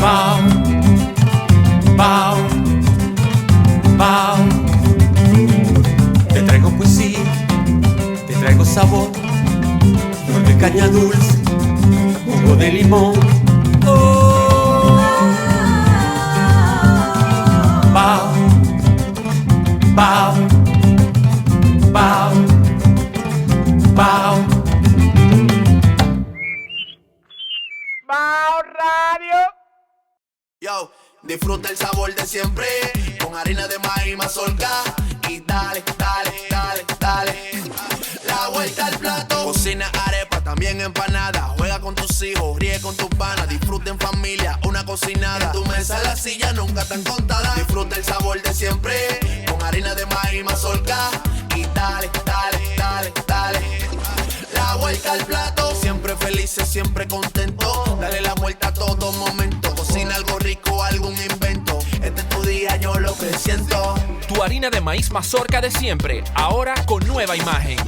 Bao, bao, bao. Te traigo poesía, te traigo sabor, flor de caña dulce, jugo de limón. Oh. Bao, bao, bao, bao. Bao Radio. Yo, disfruta el sabor de siempre con harina de maíz mazorca y dale, dale, dale, dale. La vuelta al plato. Cocina arepa, también empanada. Juega con tus hijos, ríe con tus panas. Disfruta en familia, una cocinada. En tu mesa la silla nunca tan contada. Disfruta el sabor de siempre con harina de maíz mazorca y dale, dale, dale, dale. La vuelta al plato. Siempre felices, siempre contento. Dale la vuelta a todo momento. Cocina algo rico, algún invento. Este es tu día, yo lo que siento. Tu harina de maíz mazorca de siempre, ahora con nueva imagen.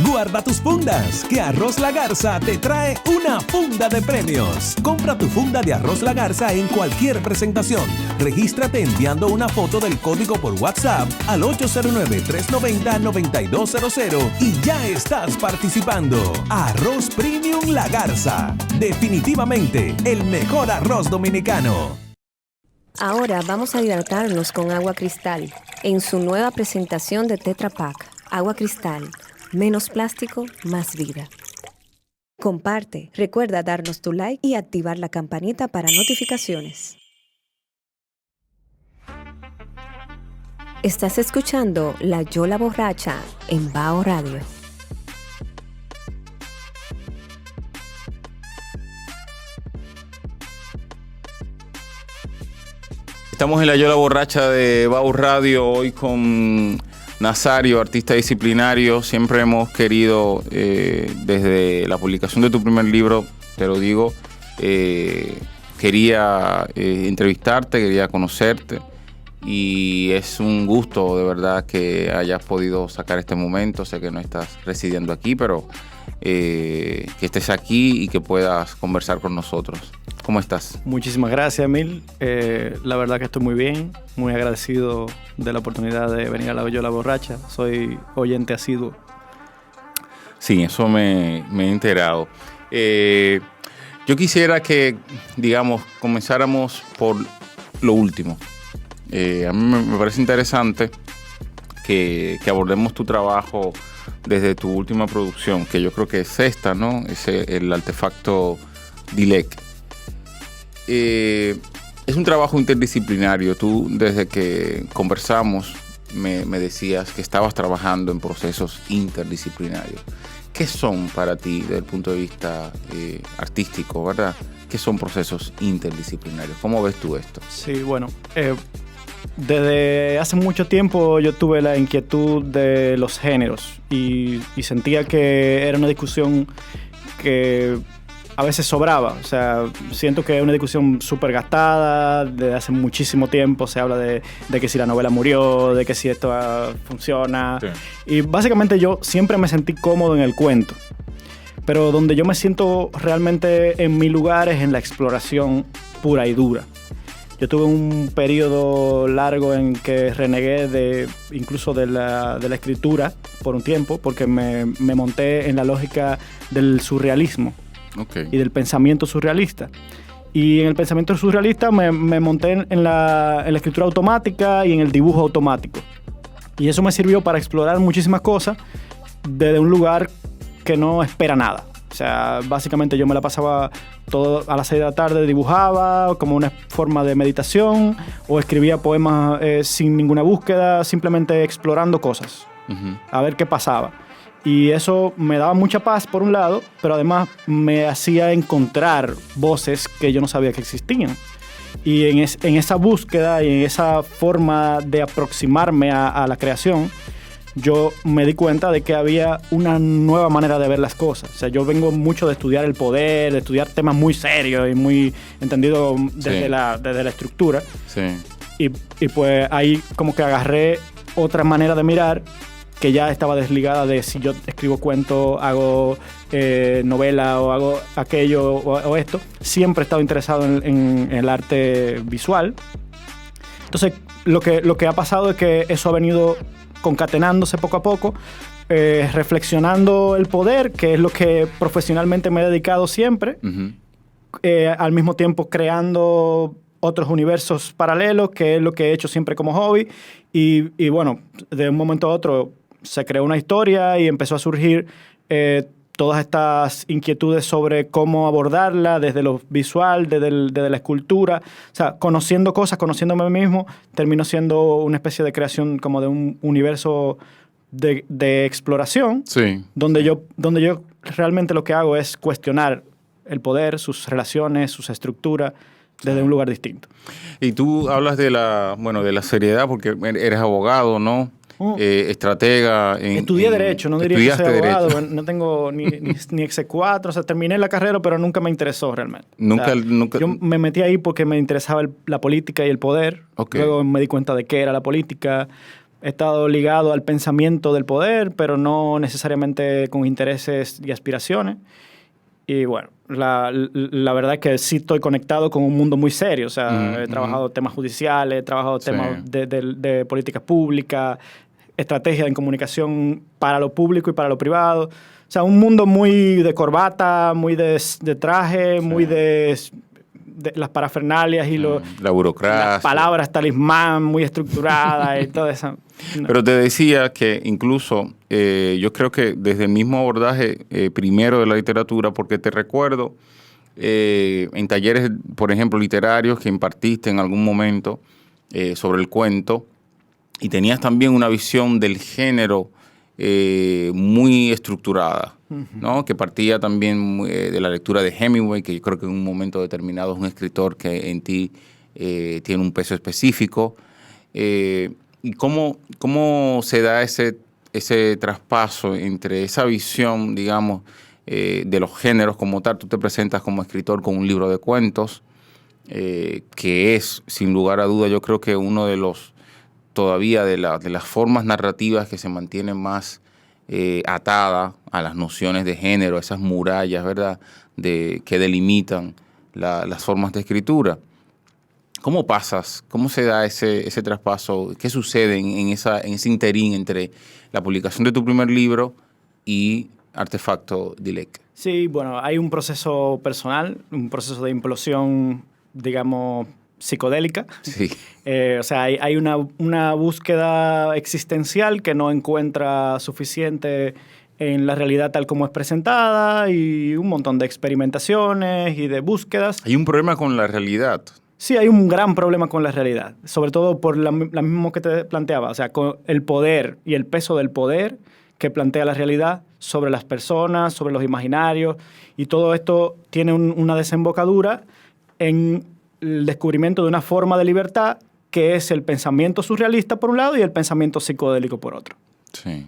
Guarda tus fundas, que Arroz La Garza te trae una funda de premios. Compra tu funda de Arroz La Garza en cualquier presentación. Regístrate enviando una foto del código por WhatsApp al 809-390-9200 y ya estás participando. Arroz Premium La Garza. Definitivamente el mejor arroz dominicano. Ahora vamos a hidratarnos con agua cristal en su nueva presentación de Tetra Pak. Agua cristal. Menos plástico, más vida. Comparte, recuerda darnos tu like y activar la campanita para notificaciones. Estás escuchando La Yola Borracha en Bao Radio. Estamos en La Yola Borracha de Bao Radio hoy con Nazario, artista disciplinario. Siempre hemos querido, desde la publicación de tu primer libro, te lo digo, quería entrevistarte, quería conocerte y es un gusto de verdad que hayas podido sacar este momento. Sé que no estás residiendo aquí, pero que estés aquí y que puedas conversar con nosotros. ¿Cómo estás? Muchísimas gracias, Emil. La verdad que estoy muy bien, muy agradecido de la oportunidad de venir a La Yola Borracha. Soy oyente asiduo. Sí, eso me he enterado. Yo quisiera que, digamos, comenzáramos por lo último. A mí me parece interesante que abordemos tu trabajo desde tu última producción, que yo creo que es esta, ¿no? Es el artefacto Dilek. Es un trabajo interdisciplinario. Tú, desde que conversamos, me decías que estabas trabajando en procesos interdisciplinarios. ¿Qué son para ti, desde el punto de vista artístico, verdad? ¿Qué son procesos interdisciplinarios? ¿Cómo ves tú esto? Sí, bueno, desde hace mucho tiempo yo tuve la inquietud de los géneros y sentía que era una discusión que a veces sobraba. O sea, siento que es una discusión súper gastada, desde hace muchísimo tiempo se habla de que si la novela murió, de que si esto funciona. Sí. Y básicamente yo siempre me sentí cómodo en el cuento. Pero donde yo me siento realmente en mi lugar es en la exploración pura y dura. Yo tuve un periodo largo en que renegué incluso de la escritura por un tiempo, porque me monté en la lógica del surrealismo. Okay. Y del pensamiento surrealista. Y en el pensamiento surrealista me monté en la escritura automática y en el dibujo automático. Y eso me sirvió para explorar muchísimas cosas desde un lugar que no espera nada. O sea, básicamente yo me la pasaba todo a las 6 de la tarde, dibujaba como una forma de meditación o escribía poemas sin ninguna búsqueda, simplemente explorando cosas, a ver qué pasaba. Y eso me daba mucha paz por un lado, pero además me hacía encontrar voces que yo no sabía que existían. Y en esa búsqueda y en esa forma de aproximarme a la creación, yo me di cuenta de que había una nueva manera de ver las cosas. O sea, yo vengo mucho de estudiar el poder, de estudiar temas muy serios y muy entendidos desde la estructura. Sí. Y pues ahí como que agarré otra manera de mirar que ya estaba desligada de si yo escribo cuento, hago novela o hago aquello o esto. Siempre he estado interesado en el arte visual. Entonces, lo que ha pasado es que eso ha venido concatenándose poco a poco, reflexionando el poder, que es lo que profesionalmente me he dedicado siempre, al mismo tiempo creando otros universos paralelos, que es lo que he hecho siempre como hobby. Y bueno, de un momento a otro se creó una historia y empezó a surgir todas estas inquietudes sobre cómo abordarla desde lo visual, desde la escultura. O sea, conociendo cosas, conociéndome a mí mismo, terminó siendo una especie de creación como de un universo de exploración, Sí. donde yo realmente lo que hago es cuestionar el poder, sus relaciones, sus estructuras, desde un lugar distinto. Y tú hablas de la seriedad porque eres abogado, ¿no? Estratega. Estudié Derecho, no diría que soy abogado, Derecho. no tengo ni exequatur, o sea, terminé la carrera, pero nunca me interesó realmente. Nunca. Yo me metí ahí porque me interesaba la política y el poder. Okay. Luego me di cuenta de qué era la política. He estado ligado al pensamiento del poder, pero no necesariamente con intereses y aspiraciones. Y bueno, la verdad es que sí estoy conectado con un mundo muy serio. O sea, he trabajado temas judiciales, he trabajado temas de políticas públicas, estrategia en comunicación para lo público y para lo privado. O sea, un mundo muy de corbata, muy de traje, muy de las parafernalias y la burocracia. las palabras talismán muy estructuradas y todo eso. No. Pero te decía que incluso yo creo que desde el mismo abordaje primero de la literatura, porque te recuerdo en talleres, por ejemplo, literarios que impartiste en algún momento sobre el cuento, y tenías también una visión del género muy estructurada, ¿no? Que partía también de la lectura de Hemingway, que yo creo que en un momento determinado es un escritor que en ti tiene un peso específico. ¿Y cómo se da ese traspaso entre esa visión, digamos, de los géneros como tal? Tú te presentas como escritor con un libro de cuentos, que es, sin lugar a duda, yo creo que uno de los todavía de las formas narrativas que se mantienen más atada a las nociones de género, esas murallas, ¿verdad?, que delimitan las formas de escritura. ¿Cómo pasas? ¿Cómo se da ese traspaso? ¿Qué sucede en ese interín entre la publicación de tu primer libro y Artefacto Dilek? Sí, bueno, hay un proceso personal, un proceso de implosión, digamos, psicodélica. Sí. O sea, hay una búsqueda existencial que no encuentra suficiente en la realidad tal como es presentada, y un montón de experimentaciones y de búsquedas. Hay un problema con la realidad. Sí, hay un gran problema con la realidad, sobre todo por la misma que te planteaba, o sea, con el poder y el peso del poder que plantea la realidad sobre las personas, sobre los imaginarios, y todo esto tiene una desembocadura en el descubrimiento de una forma de libertad que es el pensamiento surrealista por un lado y el pensamiento psicodélico por otro. Sí.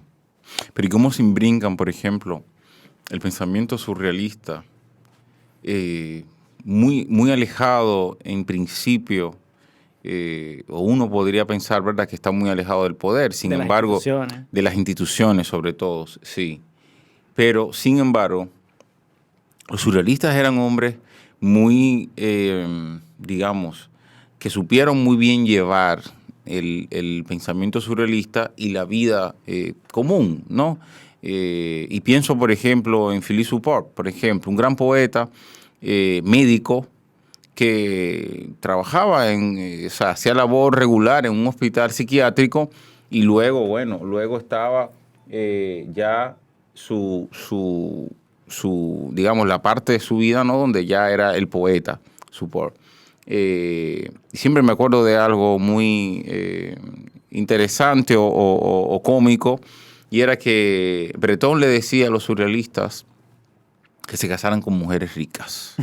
Pero ¿y cómo se imbrincan, por ejemplo, el pensamiento surrealista, muy alejado en principio, o uno podría pensar, ¿verdad?, que está muy alejado del poder, sin embargo, de las instituciones sobre todo, sí. Pero, sin embargo, los surrealistas eran hombres muy, digamos, que supieron muy bien llevar el pensamiento surrealista y la vida común, ¿no? Y pienso, por ejemplo, en Philip Support, por ejemplo, un gran poeta, médico, que trabajaba o sea, hacía labor regular en un hospital psiquiátrico, y luego estaba ya digamos, la parte de su vida, ¿no?, donde ya era el poeta, Support. Siempre me acuerdo de algo muy interesante o cómico, y era que Breton le decía a los surrealistas que se casaran con mujeres ricas.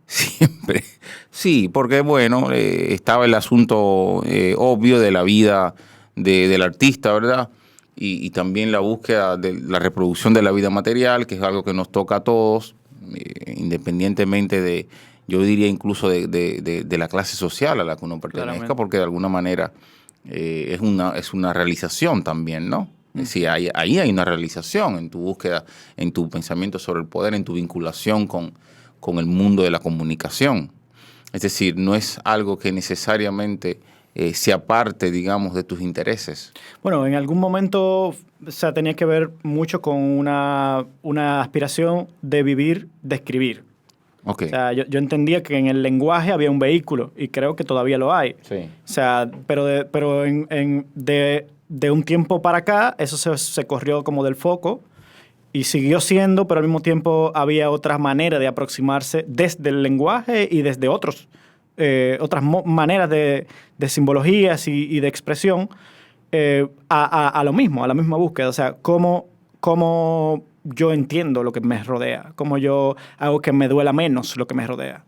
Siempre. Sí, porque, bueno, estaba el asunto obvio de la vida del artista, ¿verdad? Y también la búsqueda de la reproducción de la vida material, que es algo que nos toca a todos, independientemente de, yo diría incluso de la clase social a la que uno pertenezca, claramente, porque de alguna manera es una realización también, ¿no? Es decir, ahí hay una realización en tu búsqueda, en tu pensamiento sobre el poder, en tu vinculación con el mundo de la comunicación. Es decir, no es algo que necesariamente se aparte, digamos, de tus intereses. Bueno, en algún momento, o sea, tenía que ver mucho con una aspiración de vivir, de escribir. Okay. O sea, yo entendía que en el lenguaje había un vehículo y creo que todavía lo hay. Sí. O sea, pero de un tiempo para acá, eso se corrió como del foco y siguió siendo, pero al mismo tiempo había otra manera de aproximarse desde el lenguaje y desde otras maneras de simbologías y de expresión a lo mismo, a la misma búsqueda. O sea, cómo yo entiendo lo que me rodea, cómo yo hago que me duela menos lo que me rodea.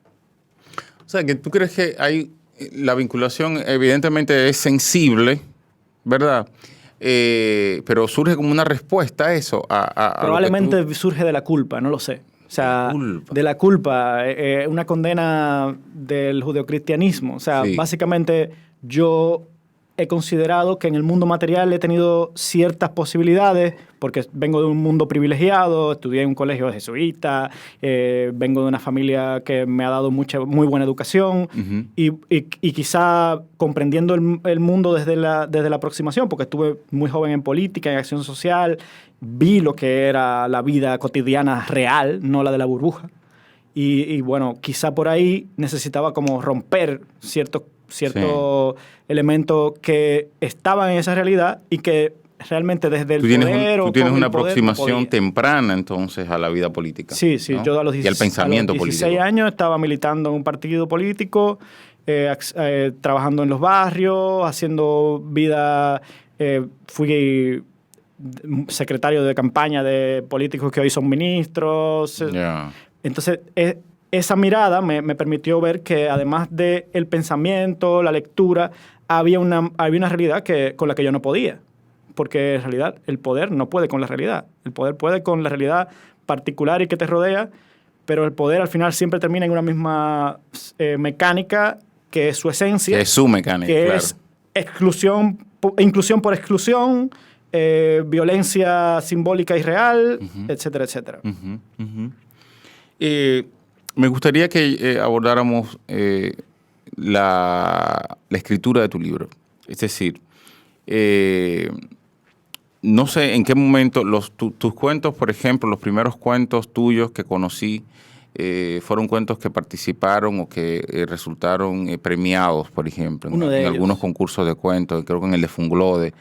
O sea, que tú crees que la vinculación evidentemente es sensible, ¿verdad? Pero surge como una respuesta a eso. Probablemente surge de la culpa, no lo sé. O sea, de la culpa, una condena del judeocristianismo. O sea, sí. Básicamente yo he considerado que en el mundo material he tenido ciertas posibilidades porque vengo de un mundo privilegiado, estudié en un colegio jesuita, vengo de una familia que me ha dado muy buena educación y quizá comprendiendo el mundo desde la aproximación, porque estuve muy joven en política, en acción social, vi lo que era la vida cotidiana real, no la de la burbuja. Y bueno, quizá por ahí necesitaba como romper ciertos elementos que estaban en esa realidad y que realmente desde el poder tú tienes una aproximación temprana entonces a la vida política. Sí, ¿no? Yo a los 16 años estaba militando en un partido político, trabajando en los barrios, haciendo vida, fui secretario de campaña de políticos que hoy son ministros. Yeah. Entonces, esa mirada me permitió ver que además del pensamiento, la lectura, había una realidad con la que yo no podía. Porque en realidad el poder no puede con la realidad. El poder puede con la realidad particular y que te rodea, pero el poder al final siempre termina en una misma mecánica que es su esencia. Que es su mecánica, que claro. Es inclusión por exclusión, violencia simbólica y real, etcétera, etcétera. Me gustaría que abordáramos la escritura de tu libro. Es decir, no sé en qué momento tus cuentos, por ejemplo, los primeros cuentos tuyos que conocí, fueron cuentos que participaron o que resultaron premiados, por ejemplo, en algunos concursos de cuentos. Creo que en el de Funglode.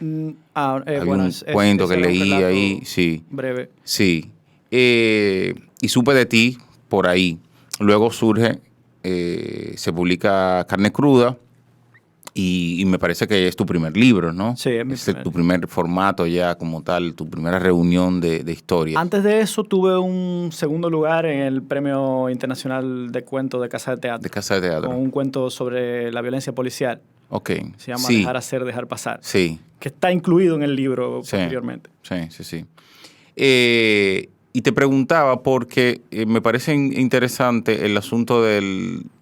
Había un cuento que leí ahí. Sí. Breve. Sí. Y supe de ti por ahí. Luego surge, se publica Carne Cruda y me parece que es tu primer libro, ¿no? Sí, es tu primer formato ya como tal, tu primera reunión de historia. Antes de eso tuve un segundo lugar en el Premio Internacional de Cuentos de Casa de Teatro. De Casa de Teatro. Con un cuento sobre la violencia policial. Ok. Se llama Dejar hacer, dejar pasar. Sí. Que está incluido en el libro posteriormente. Sí. Y te preguntaba porque me parece interesante el asunto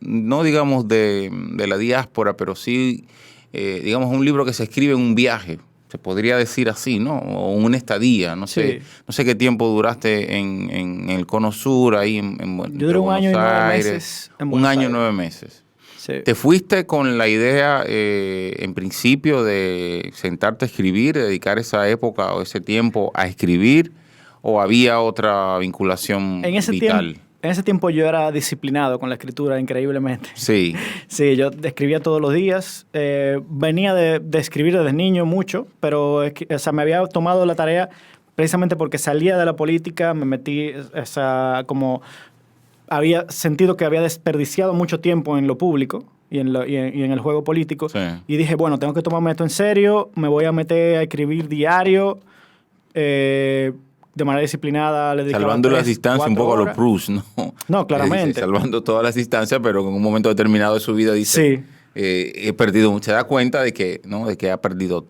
no digamos de la diáspora, pero sí, digamos, un libro que se escribe en un viaje, se podría decir así, ¿no? O una estadía, no sé qué tiempo duraste en el Cono Sur, ahí en Buenos Aires. Yo duré un año y 9 meses en Buenos Aires. 1 año y 9 meses. Sí. ¿Te fuiste con la idea, en principio, de sentarte a escribir, dedicar esa época o ese tiempo a escribir? ¿O había otra vinculación vital? En ese tiempo yo era disciplinado con la escritura, increíblemente. Sí. Sí, yo escribía todos los días. Venía de escribir desde niño mucho, pero me había tomado la tarea precisamente porque salía de la política, me metí, había sentido que había desperdiciado mucho tiempo en lo público y en el juego político. Sí. Y dije, bueno, tengo que tomarme esto en serio, me voy a meter a escribir diario, de manera disciplinada. Salvando las distancias un poco a los Proust, ¿no? No, claramente. Salvando todas las distancias, pero en un momento determinado de su vida dice, he perdido mucho. Se da cuenta de que ha perdido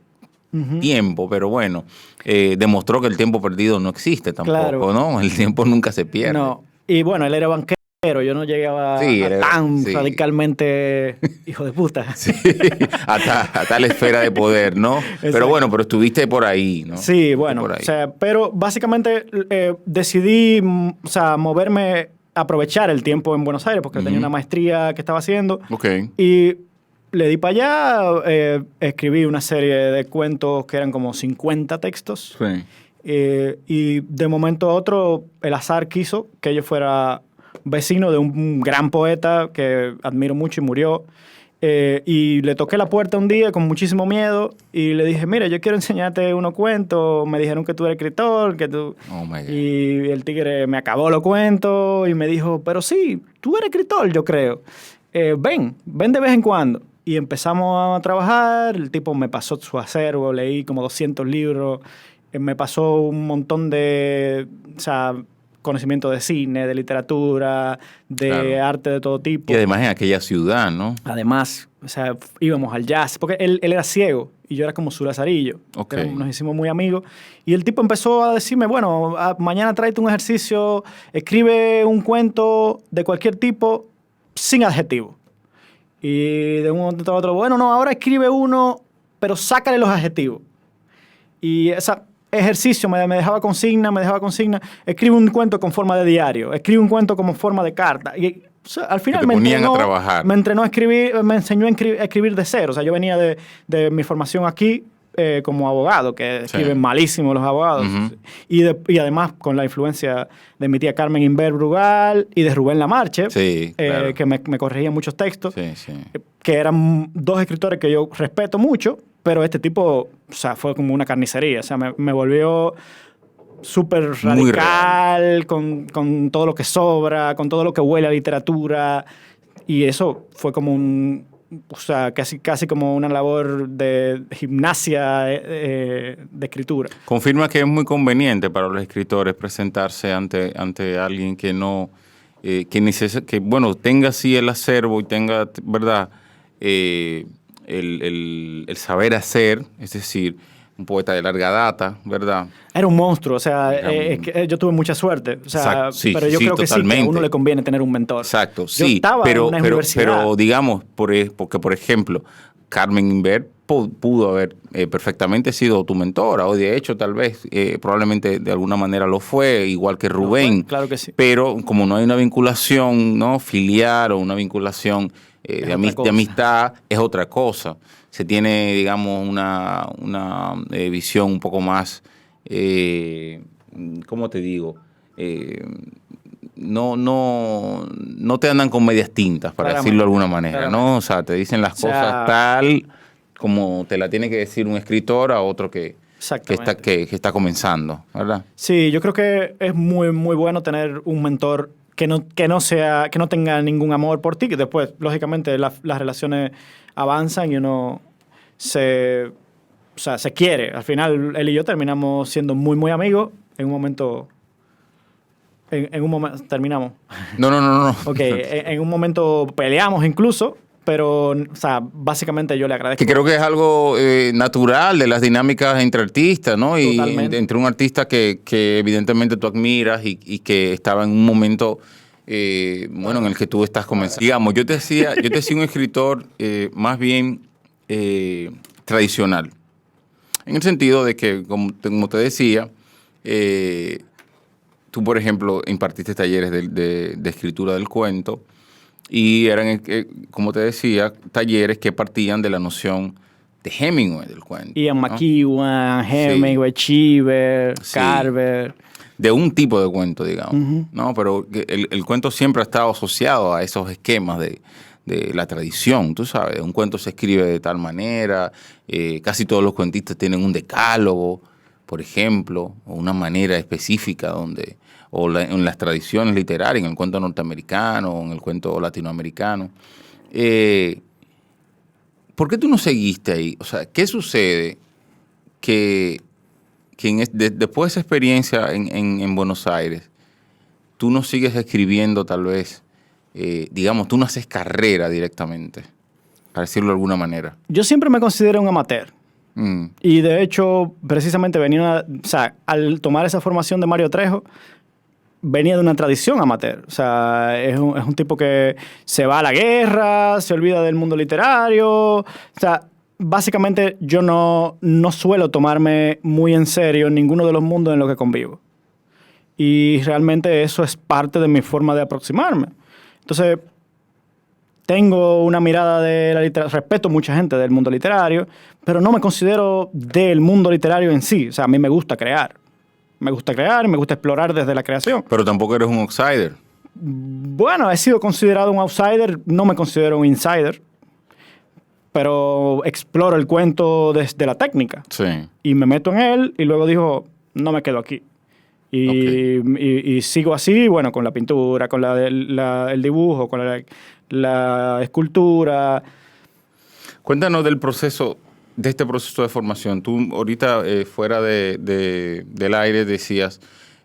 tiempo, pero bueno, demostró que el tiempo perdido no existe tampoco, claro. ¿no? El tiempo nunca se pierde. No. Y bueno, él era banquero Pero yo no llegaba Sí, a era- tan sí. radicalmente hijo de puta. Sí, a tal esfera de poder, ¿no? Pero Exacto. bueno, pero estuviste por ahí, ¿no? Sí, Estuviste bueno, por o ahí. sea, pero básicamente decidí, o sea, moverme, aprovechar el tiempo en Buenos Aires, porque tenía una maestría que estaba haciendo. Ok. Y le di para allá, escribí una serie de cuentos que eran como 50 textos. Sí. Y de momento a otro, el azar quiso que yo fuera vecino de un gran poeta que admiro mucho y murió. Y le toqué la puerta un día con muchísimo miedo y le dije, mira, yo quiero enseñarte unos cuentos. Me dijeron que tú eres escritor, que tú... Oh, my God. Y el tigre me acabó los cuentos y me dijo, pero sí, tú eres escritor, yo creo. Ven de vez en cuando. Y empezamos a trabajar, el tipo me pasó su acervo, leí como 200 libros, me pasó un montón de, o sea, conocimiento de cine, de literatura, de Claro. arte de todo tipo. Y además en aquella ciudad, ¿no? Además, o sea, íbamos al jazz, porque él era ciego y yo era como su lazarillo. Ok. Nos hicimos muy amigos. Y el tipo empezó a decirme, bueno, mañana tráete un ejercicio, escribe un cuento de cualquier tipo sin adjetivo. Y de un momento a otro, bueno, no, ahora escribe uno, pero sácale los adjetivos. Y ese ejercicio me dejaba consigna, escribe un cuento con forma de diario, escribe un cuento como forma de carta. Y o sea, al final te ponían a trabajar. me entrenó a escribir, me enseñó a escribir de cero. O sea, yo venía de mi formación aquí como abogado, que escriben malísimo los abogados. Ujú. Y además con la influencia de mi tía Carmen Inver Brugal y de Rubén Lamarche, Sí, claro. que me corregía muchos textos, Sí, sí. que eran dos escritores que yo respeto mucho, pero este tipo, o sea, fue como una carnicería. O sea, me volvió súper Muy radical con todo lo que sobra, con todo lo que huele a literatura. Y eso fue como o sea, casi como una labor de gimnasia de escritura. Confirma que es muy conveniente para los escritores presentarse ante alguien que no, que bueno, tenga así el acervo y tenga, ¿verdad? El saber hacer, es decir, un poeta de larga data, ¿verdad? Era un monstruo, o sea, Era es que yo tuve mucha suerte. O sea, Exacto, sí, pero yo sí, creo que sí, que a totalmente. uno le conviene tener un mentor. Exacto, Yo sí, estaba en una universidad. pero digamos, porque por ejemplo, Carmen Inver pudo haber perfectamente sido tu mentora, o de hecho tal vez, probablemente de alguna manera lo fue, igual que Rubén. claro que sí. Pero como no hay una vinculación, ¿no?, filial o una vinculación Es de, otra cosa. de amistad, es otra cosa. Se tiene, digamos, una visión un poco más, ¿cómo te digo? No te andan con medias tintas, para Claramente, decirlo de alguna manera, claramente. ¿no? O sea, te dicen las O sea, cosas tal como te la tiene que decir un escritor a otro que está comenzando, ¿verdad? Sí, yo creo que es muy, muy bueno tener un mentor que no tenga ningún amor por ti, que después, lógicamente, las relaciones avanzan y uno se quiere. Al final, él y yo terminamos siendo muy, muy amigos. En un momento terminamos. No. Ok, en un momento peleamos incluso, pero, o sea, básicamente yo le agradezco. Que creo que es algo natural de las dinámicas entre artistas, ¿no? Y Totalmente. entre un artista que evidentemente tú admiras y que estaba en un momento, bueno, en el que tú estás comenzando. Digamos, yo te decía un escritor más bien tradicional. En el sentido de que, como te decía, tú, por ejemplo, impartiste talleres de escritura del cuento y eran, como te decía, talleres que partían de la noción de Hemingway del cuento. Ian ¿no? McEwan, Hemingway, Cheever, Sí. Carver. De un tipo de cuento, digamos. ¿No? Pero el cuento siempre ha estado asociado a esos esquemas de la tradición, tú sabes. Un cuento se escribe de tal manera, casi todos los cuentistas tienen un decálogo, por ejemplo, o una manera específica en las tradiciones literarias, en el cuento norteamericano o en el cuento latinoamericano. ¿Por qué tú no seguiste ahí? O sea, ¿qué sucede que después de esa experiencia en Buenos Aires, tú no sigues escribiendo tal vez, digamos, tú no haces carrera directamente, para decirlo de alguna manera? Yo siempre me considero un amateur. Mm. Y de hecho, precisamente al tomar esa formación de Mario Trejo, venía de una tradición amateur. O sea, es un tipo que se va a la guerra, se olvida del mundo literario. O sea, básicamente yo no suelo tomarme muy en serio ninguno de los mundos en los que convivo. Y realmente eso es parte de mi forma de aproximarme. Entonces, tengo una mirada de la literatura, respeto a mucha gente del mundo literario, pero no me considero del mundo literario en sí. O sea, a mí me gusta crear. Me gusta crear y me gusta explorar desde la creación. Pero tampoco eres un outsider. Bueno, he sido considerado un outsider, no me considero un insider, pero exploro el cuento desde la técnica. Sí. Y me meto en él y luego digo, no me quedo aquí. Y sigo así, bueno, con la pintura, con el dibujo, con la escultura. Cuéntanos del proceso, de este proceso de formación. Tú ahorita fuera del aire decías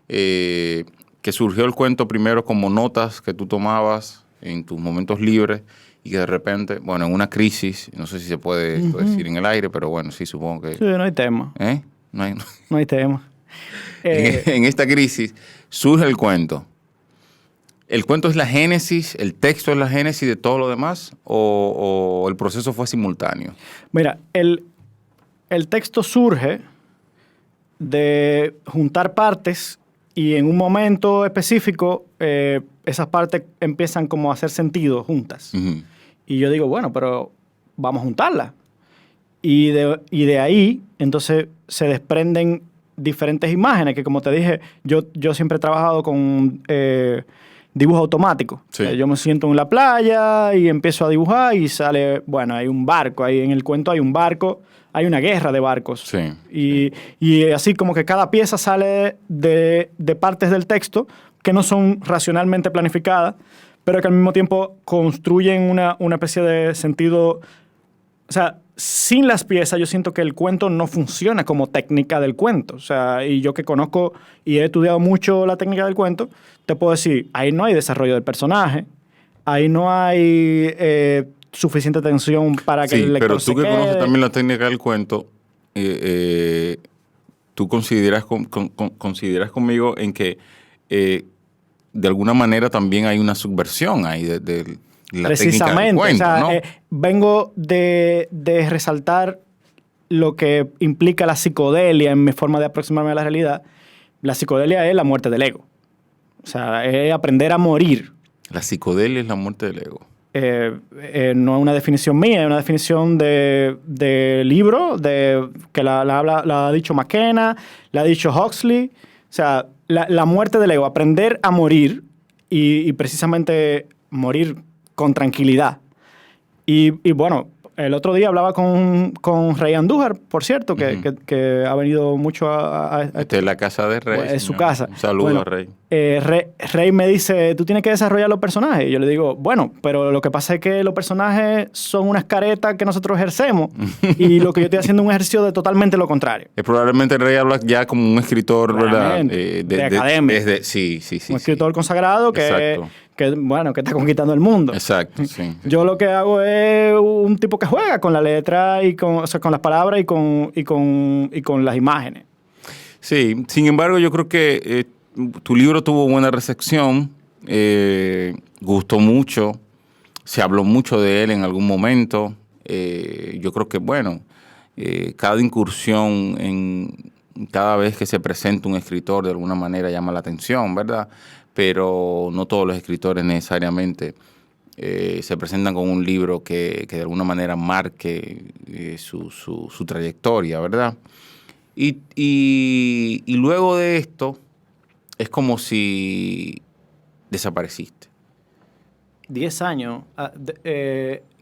que surgió el cuento primero como notas que tú tomabas en tus momentos libres y que de repente, bueno, en una crisis, no sé si se puede decir en el aire, pero bueno, sí, supongo que... Sí, no hay tema. ¿Eh? No hay tema. En esta crisis surge el cuento. ¿El cuento es la génesis, el texto es la génesis de todo lo demás o el proceso fue simultáneo? Mira, el texto surge de juntar partes y en un momento específico esas partes empiezan como a hacer sentido juntas. Uh-huh. Y yo digo, bueno, pero vamos a juntarlas. Y de ahí, entonces, se desprenden diferentes imágenes que, como te dije, yo siempre he trabajado con dibujo automático. Sí. Yo me siento en la playa y empiezo a dibujar y sale, bueno, hay un barco, ahí en el cuento hay un barco, hay una guerra de barcos. Sí. Y así como que cada pieza sale de partes del texto que no son racionalmente planificadas, pero que al mismo tiempo construyen una especie de sentido. O sea, sin las piezas yo siento que el cuento no funciona como técnica del cuento. O sea, y yo que conozco y he estudiado mucho la técnica del cuento, te puedo decir, ahí no hay desarrollo del personaje, ahí no hay suficiente atención para que el lector pero tú se que quede. conoces también la técnica del cuento, tú consideras conmigo en que de alguna manera también hay una subversión ahí de la técnica del cuento, o sea, ¿no? Vengo de resaltar lo que implica la psicodelia en mi forma de aproximarme a la realidad. La psicodelia es la muerte del ego. O sea, es aprender a morir. La psicodelia es la muerte del ego. No es una definición mía, es una definición de libro, que la ha dicho McKenna, la ha dicho Huxley. O sea, la muerte del ego, aprender a morir y precisamente morir con tranquilidad. Y bueno, el otro día hablaba con Rey Andújar, por cierto, que ha venido mucho a Esta es la casa de Rey. es su casa. Un saludo a Rey. Rey me dice, tú tienes que desarrollar los personajes. Y yo le digo, bueno, pero lo que pasa es que los personajes son unas caretas que nosotros ejercemos y lo que yo estoy haciendo es un ejercicio de totalmente lo contrario. Probablemente Rey habla ya como un escritor, ¿verdad? De academia. Sí. Un escritor consagrado que está conquistando el mundo. Exacto, sí. Yo lo que hago es un tipo que juega con la letra y con las palabras y con las imágenes. Sí, sin embargo, yo creo que tu libro tuvo buena recepción, gustó mucho, se habló mucho de él en algún momento. Yo creo que, bueno, cada incursión cada vez que se presenta un escritor de alguna manera llama la atención, ¿verdad? Pero no todos los escritores necesariamente se presentan con un libro que de alguna manera marque su trayectoria, ¿verdad? Y luego de esto es como si desapareciste. 10 años,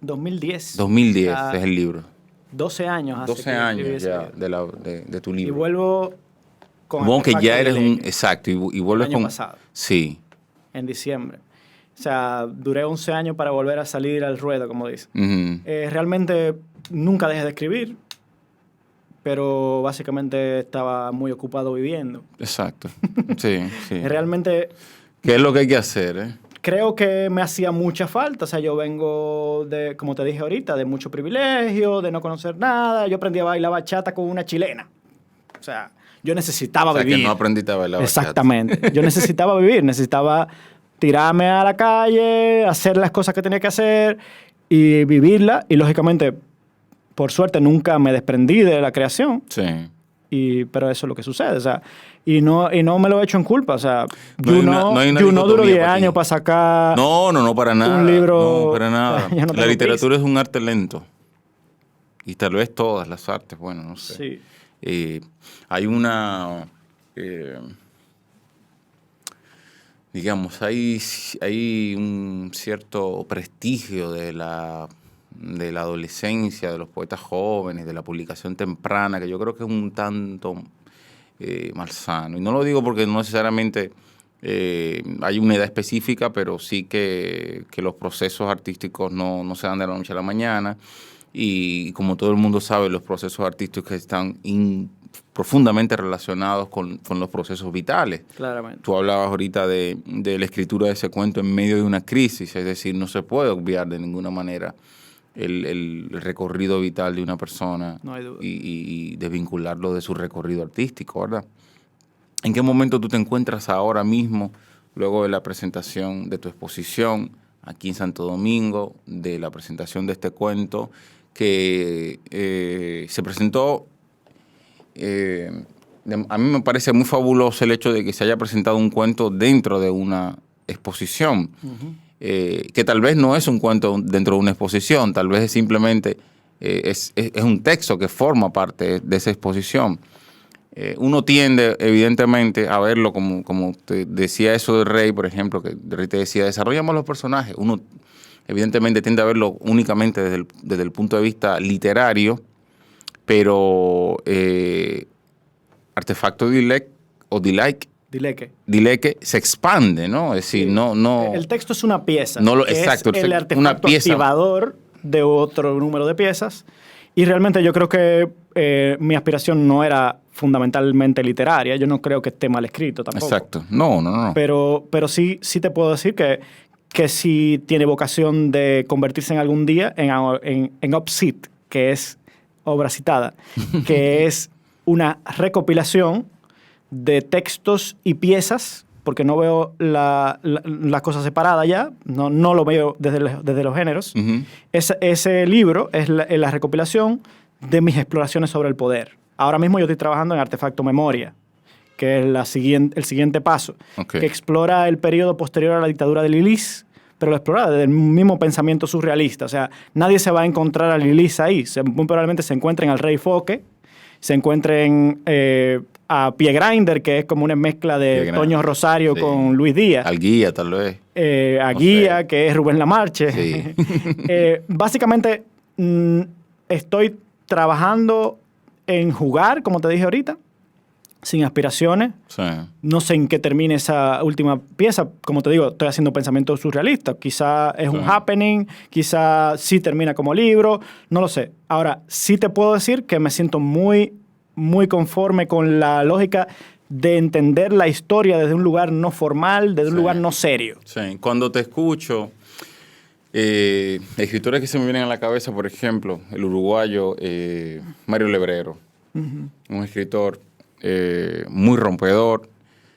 2010. 2010 es el libro. 12 años hace 12 años ya de tu libro. Y vuelvo con Supongo que ya eres un... Exacto, y vuelves el año con... pasado. Sí. En diciembre. O sea, duré 11 años para volver a salir al ruedo, como dicen. Uh-huh. Realmente nunca dejé de escribir, pero básicamente estaba muy ocupado viviendo. Exacto. Sí. Realmente... ¿Qué es lo que hay que hacer, Creo que me hacía mucha falta. O sea, yo vengo de, como te dije ahorita, de mucho privilegio, de no conocer nada. Yo aprendí a bailar bachata con una chilena. O sea, Yo necesitaba O sea, vivir. que no aprendiste a bailar bachata. Exactamente. Yo necesitaba vivir, necesitaba tirarme a la calle, hacer las cosas que tenía que hacer y vivirla. Y lógicamente, por suerte, nunca me desprendí de la creación. Sí. Pero eso es lo que sucede. O sea, y no me lo he hecho en culpa. O sea, No hay una Juno dicotomía duró 10 para ti. años para sacar. No, para nada. Un libro. No, para nada. Ya no La tengo literatura es un arte lento. Y tal vez todas las artes, bueno, no sé. Sí. Hay una... digamos, hay un cierto prestigio de la adolescencia, de los poetas jóvenes, de la publicación temprana, que yo creo que es un tanto malsano. Y no lo digo porque no necesariamente hay una edad específica, pero sí que los procesos artísticos no se dan de la noche a la mañana. Y como todo el mundo sabe, los procesos artísticos están profundamente relacionados con los procesos vitales. Claramente. Tú hablabas ahorita de la escritura de ese cuento en medio de una crisis, es decir, no se puede obviar de ninguna manera el recorrido vital de una persona, No hay duda. y desvincularlo de su recorrido artístico, ¿verdad? ¿En qué momento tú te encuentras ahora mismo, luego de la presentación de tu exposición aquí en Santo Domingo, de la presentación de este cuento, que se presentó? A mí me parece muy fabuloso el hecho de que se haya presentado un cuento dentro de una exposición, que tal vez no es un cuento dentro de una exposición, tal vez es simplemente es un texto que forma parte de esa exposición. Uno tiende, evidentemente, a verlo como te decía eso de Rey, por ejemplo, que Rey te decía, desarrollamos los personajes. Uno, evidentemente, tiende a verlo únicamente desde el punto de vista literario, pero Artefacto Dileque se expande, ¿no? Es decir, Sí. no... El texto es una pieza. Exacto. Es el artefacto una pieza activador de otro número de piezas. Y realmente yo creo que mi aspiración no era fundamentalmente literaria. Yo no creo que esté mal escrito tampoco. Exacto. No. Pero sí te puedo decir que sí tiene vocación de convertirse en algún día en Obsit, que es obra citada, que es una recopilación de textos y piezas, porque no veo la cosa separada ya, no lo veo desde los géneros. Uh-huh. Ese libro es la recopilación de mis exploraciones sobre el poder. Ahora mismo yo estoy trabajando en Artefacto Memoria, que es el siguiente paso, Okay. que explora el periodo posterior a la dictadura de Lilis, pero lo explora desde el mismo pensamiento surrealista. O sea, nadie se va a encontrar a Lilis ahí. Muy probablemente se encuentren al Rey Foque, se encuentren a Pie Grinder, que es como una mezcla de Toño Rosario con Luis Díaz. Al Guía, tal vez. A Guía, que es Rubén Lamarche. Sí. Básicamente, estoy trabajando en jugar, como te dije ahorita, sin aspiraciones. Sí. No sé en qué termine esa última pieza. Como te digo, estoy haciendo pensamiento surrealista. Quizá es un happening, quizá sí termina como libro, no lo sé. Ahora, sí te puedo decir que me siento muy, muy conforme con la lógica de entender la historia desde un lugar no formal, desde un lugar no serio. Sí. Cuando te escucho, escritores que se me vienen a la cabeza, por ejemplo, el uruguayo Mario Lebrero, un escritor muy rompedor,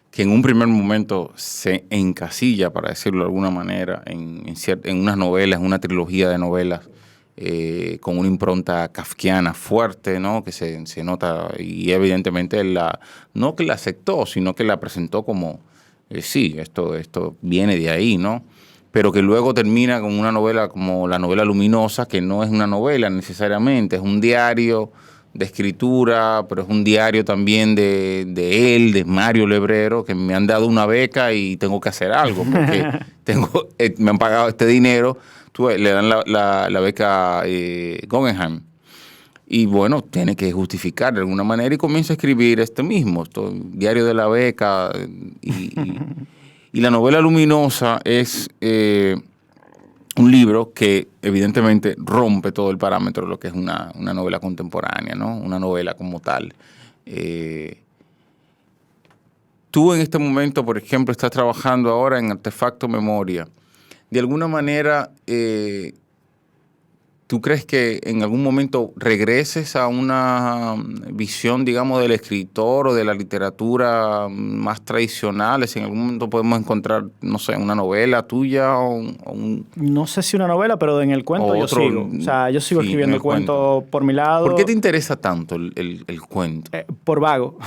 que en un primer momento se encasilla, para decirlo de alguna manera, en unas novelas, en una trilogía de novelas con una impronta kafkiana fuerte, ¿no? Que se nota, y evidentemente él no que la aceptó, sino que la presentó como, sí, esto viene de ahí, ¿no? Pero que luego termina con una novela como La novela luminosa, que no es una novela necesariamente, es un diario de escritura, pero es un diario también de él, de Mario Lebrero, que me han dado una beca y tengo que hacer algo, porque me han pagado este dinero. Le dan la beca Guggenheim. Y bueno, tiene que justificar de alguna manera y comienza a escribir diario de la beca. Y la novela luminosa es un libro que evidentemente rompe todo el parámetro de lo que es una novela contemporánea, ¿no? Una novela como tal. Tú en este momento, por ejemplo, estás trabajando ahora en Artefacto Memoria. De alguna manera te ¿Tú crees que en algún momento regreses a una visión, digamos, del escritor o de la literatura más tradicionales? En algún momento podemos encontrar, no sé, una novela tuya o un... No sé si una novela, pero en el cuento yo sigo. O sea, yo sigo Sí, escribiendo en el cuento por mi lado. ¿Por qué te interesa tanto el cuento? Por vago.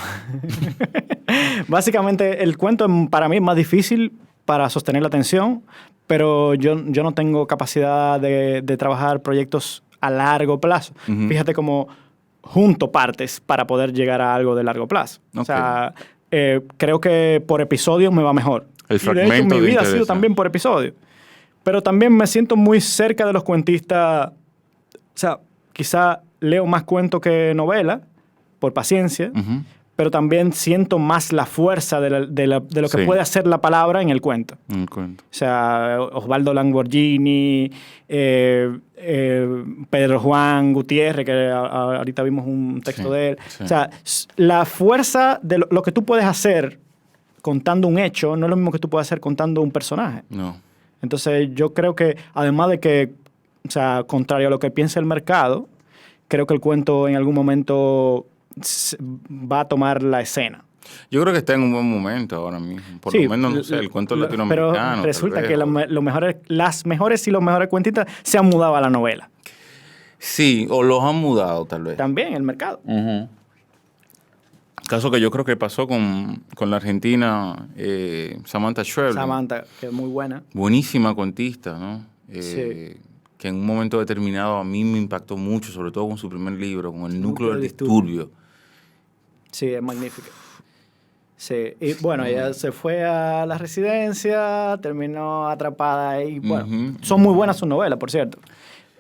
Básicamente, el cuento para mí es más difícil para sostener la atención, pero yo no tengo capacidad de trabajar proyectos a largo plazo. Ujú. Fíjate cómo junto partes para poder llegar a algo de largo plazo. Ok. O sea, creo que por episodio me va mejor. El Y de hecho, fragmento mi te vida ha sido interesa. también por episodio. Pero también me siento muy cerca de los cuentistas. O sea, quizá leo más cuento que novela, por paciencia, Ujú. pero también siento más la fuerza de lo que Sí. puede hacer la palabra en el cuento. Un cuento. O sea, Osvaldo Lamborghini, Pedro Juan Gutiérrez, que ahorita vimos un texto Sí, de él. sí. O sea, la fuerza de lo que tú puedes hacer contando un hecho no es lo mismo que tú puedes hacer contando un personaje. No. Entonces, yo creo que, además de que, o sea, contrario a lo que piensa el mercado, creo que el cuento en algún momento va a tomar la escena. Yo creo que está en un buen momento ahora mismo. Por Sí, lo menos, no sé, el cuento latinoamericano. Pero resulta tal que vez, las mejores y los mejores cuentistas se han mudado a la novela. Sí, o los han mudado, tal vez. También el mercado. Ujú. Caso que yo creo que pasó con la argentina Samantha Schweblin. Samantha, que es muy buena. Buenísima cuentista, ¿no? Sí. Que en un momento determinado a mí me impactó mucho, sobre todo con su primer libro, con El núcleo del disturbio. disturbio. Sí, es magnífica. Sí, y bueno, ella se fue a la residencia, terminó atrapada ahí. Bueno, Ujú. son muy buenas sus novelas, por cierto.